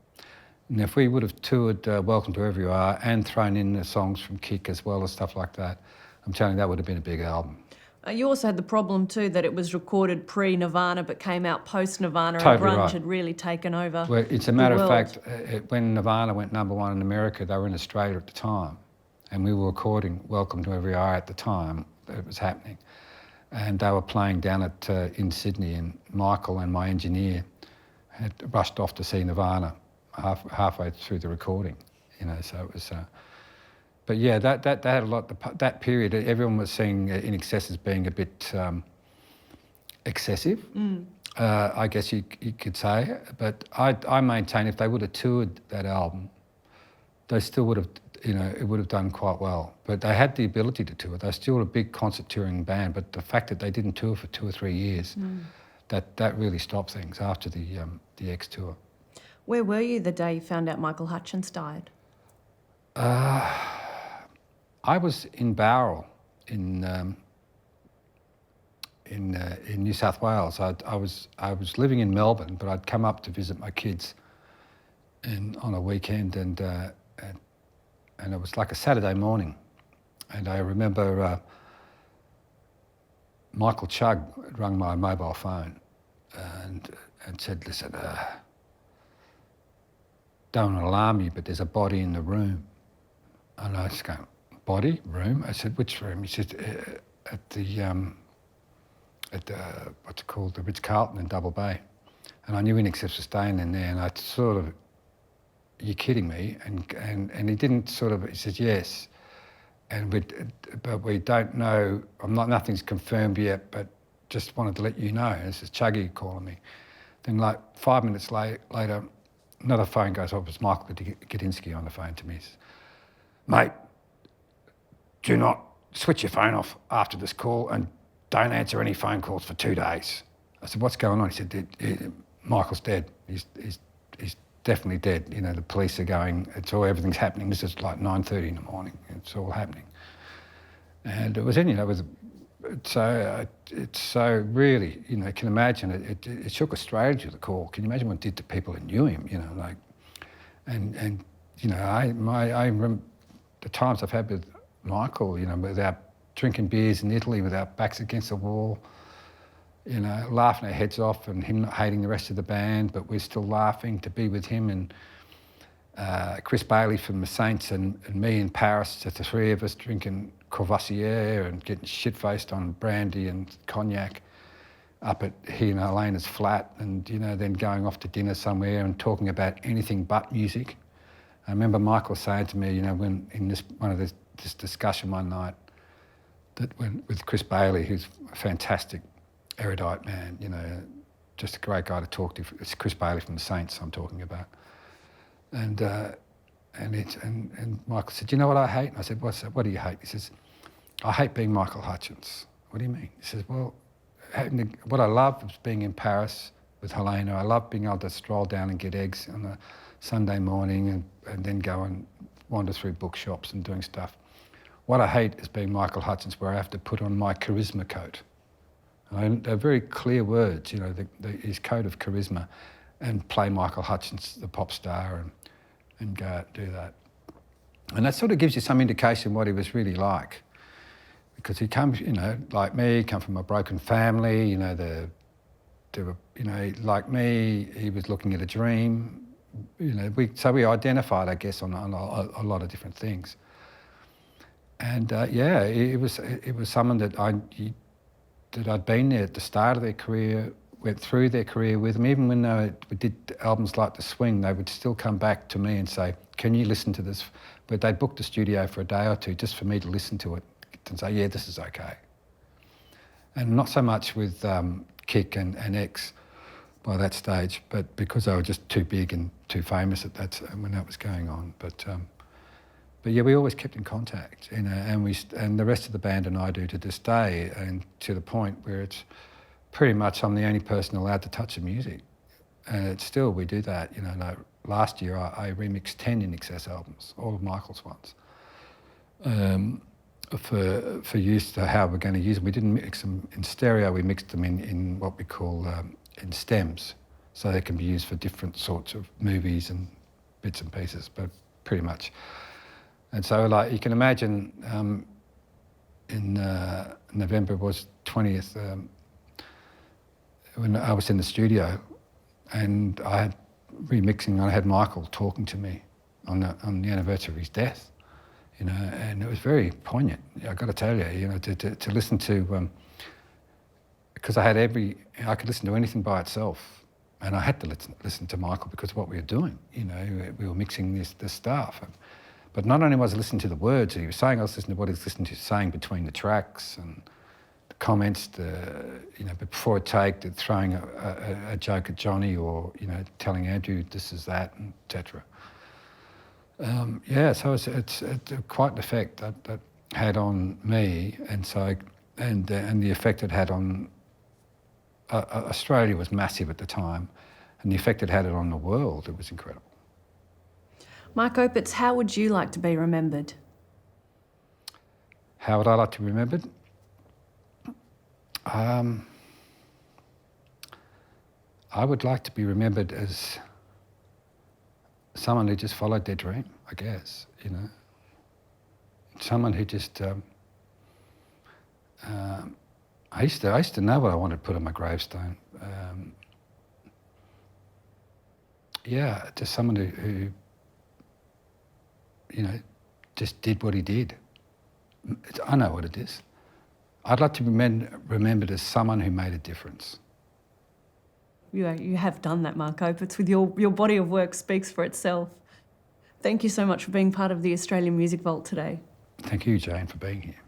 And if we would have toured Welcome to Wherever You Are and thrown in the songs from Kick as well as stuff like that, I'm telling you, that would have been a big album. You also had the problem too that it was recorded pre-Nirvana but came out post-Nirvana, Totally and grunge right. had really taken over. Well, it's a matter the of world. fact, when Nirvana went #1 in America, they were in Australia at the time, and we were recording Welcome to Wherever You Are at the time that it was happening. And they were playing down in Sydney, and Michael and my engineer had rushed off to see Nirvana halfway through the recording, so it was... But yeah, that had a lot. That period, everyone was seeing INXS as being a bit excessive, I guess you could say. But I maintain if they would have toured that album, they still would have, it would have done quite well. But they had the ability to tour. They're still a big concert touring band. But the fact that they didn't tour for 2 or 3 years, that really stopped things after the X tour. Where were you the day you found out Michael Hutchence died? I was in Bowral in New South Wales. I was living in Melbourne, but I'd come up to visit my kids on a weekend, and it was like a Saturday morning. And I remember Michael Chugg rang my mobile phone and said, "Listen, don't want to alarm you, but there's a body in the room." And I was going, "Body? Room?" I said, "Which room?" He said, at the what's it called, the Ritz-Carlton in Double Bay. And I knew INXS was staying in there, and I sort of, "You're kidding me?" And he didn't sort of, he said, "Yes. But we don't know, nothing's confirmed yet, but just wanted to let you know." This is Chuggy calling me. Then like 5 minutes later, another phone goes off. It's Michael Gudinski on the phone to me. He says, "Mate, do not switch your phone off after this call and don't answer any phone calls for 2 days." I said, "What's going on?" He said, "Michael's dead. He's definitely dead. The police are going, everything's happening. This is like 9:30 in the morning. It's all happening." And it was it's so really, you can imagine it shook Australia to the core. Can you imagine what it did to people who knew him, I remember the times I've had with Michael, without drinking beers in Italy, with our backs against the wall, laughing our heads off, and him not hating the rest of the band, but we're still laughing to be with him, and Chris Bailey from the Saints and me in Paris, just the three of us drinking Courvoisier and getting shit-faced on brandy and cognac up at he and Elena's flat, and then going off to dinner somewhere and talking about anything but music. I remember Michael saying to me, when in this discussion one night, with Chris Bailey, who's a fantastic erudite man, just a great guy to talk to. It's Chris Bailey from the Saints I'm talking about. And Michael said, "You know what I hate?" And I said, "What's that? What do you hate?" He says, "I hate being Michael Hutchence." "What do you mean?" He says, "Well, what I love is being in Paris with Helena. I love being able to stroll down and get eggs on a Sunday morning and then go and wander through bookshops and doing stuff. What I hate is being Michael Hutchence, where I have to put on my charisma coat." And they're very clear words, his coat of charisma, and play Michael Hutchence, the pop star, and go out and do that. And that sort of gives you some indication what he was really like. Because he comes, like me, come from a broken family, like me, he was looking at a dream. So we identified, I guess, on a lot of different things. And it was someone that I'd been there at the start of their career went through their career with them. Even when we did albums like The Swing, they would still come back to me and say, can you listen to this? But they booked a studio for a day or two just for me to listen to it and say, yeah, this is okay. And not so much with Kick and X by that stage, but because they were just too big and too famous when that was going on. But yeah, we always kept in contact, you know, and the rest of the band and I do to this day, and to the point where it's pretty much I'm the only person allowed to touch the music, and it's still we do that. You know, like last year I remixed 10 INXS albums, all of Michael's ones, for use to how we're going to use them. We didn't mix them in stereo. We mixed them in what we call in stems, so they can be used for different sorts of movies and bits and pieces, but pretty much. And so, like, you can imagine in November was 20th, when I was in the studio and I had remixing, and I had Michael talking to me on the anniversary of his death, you know, and it was very poignant. I've got to tell you, you know, to listen to, because I could listen to anything by itself, and I had to listen to Michael because of what we were doing. You know, we were mixing this stuff. But not only was I listening to the words he was saying, I was listening to what he was saying between the tracks and the comments, you know, before a take, throwing a joke at Johnny, or, you know, telling Andrew this is that, and etc. Yeah, so it's quite an effect that had on me, and so and the effect it had on Australia was massive at the time, and the effect it had on the world, it was incredible. Mark Opitz, how would you like to be remembered? How would I like to be remembered? I would like to be remembered as someone who just followed their dream, I guess, you know. Someone who just... I used to know what I wanted to put on my gravestone. Yeah, just someone who you know, just did what he did. I know what it is. I'd like to be remembered as someone who made a difference. You have done that, Mark Opitz, with your body of work speaks for itself. Thank you so much for being part of the Australian Music Vault today. Thank you, Jane, for being here.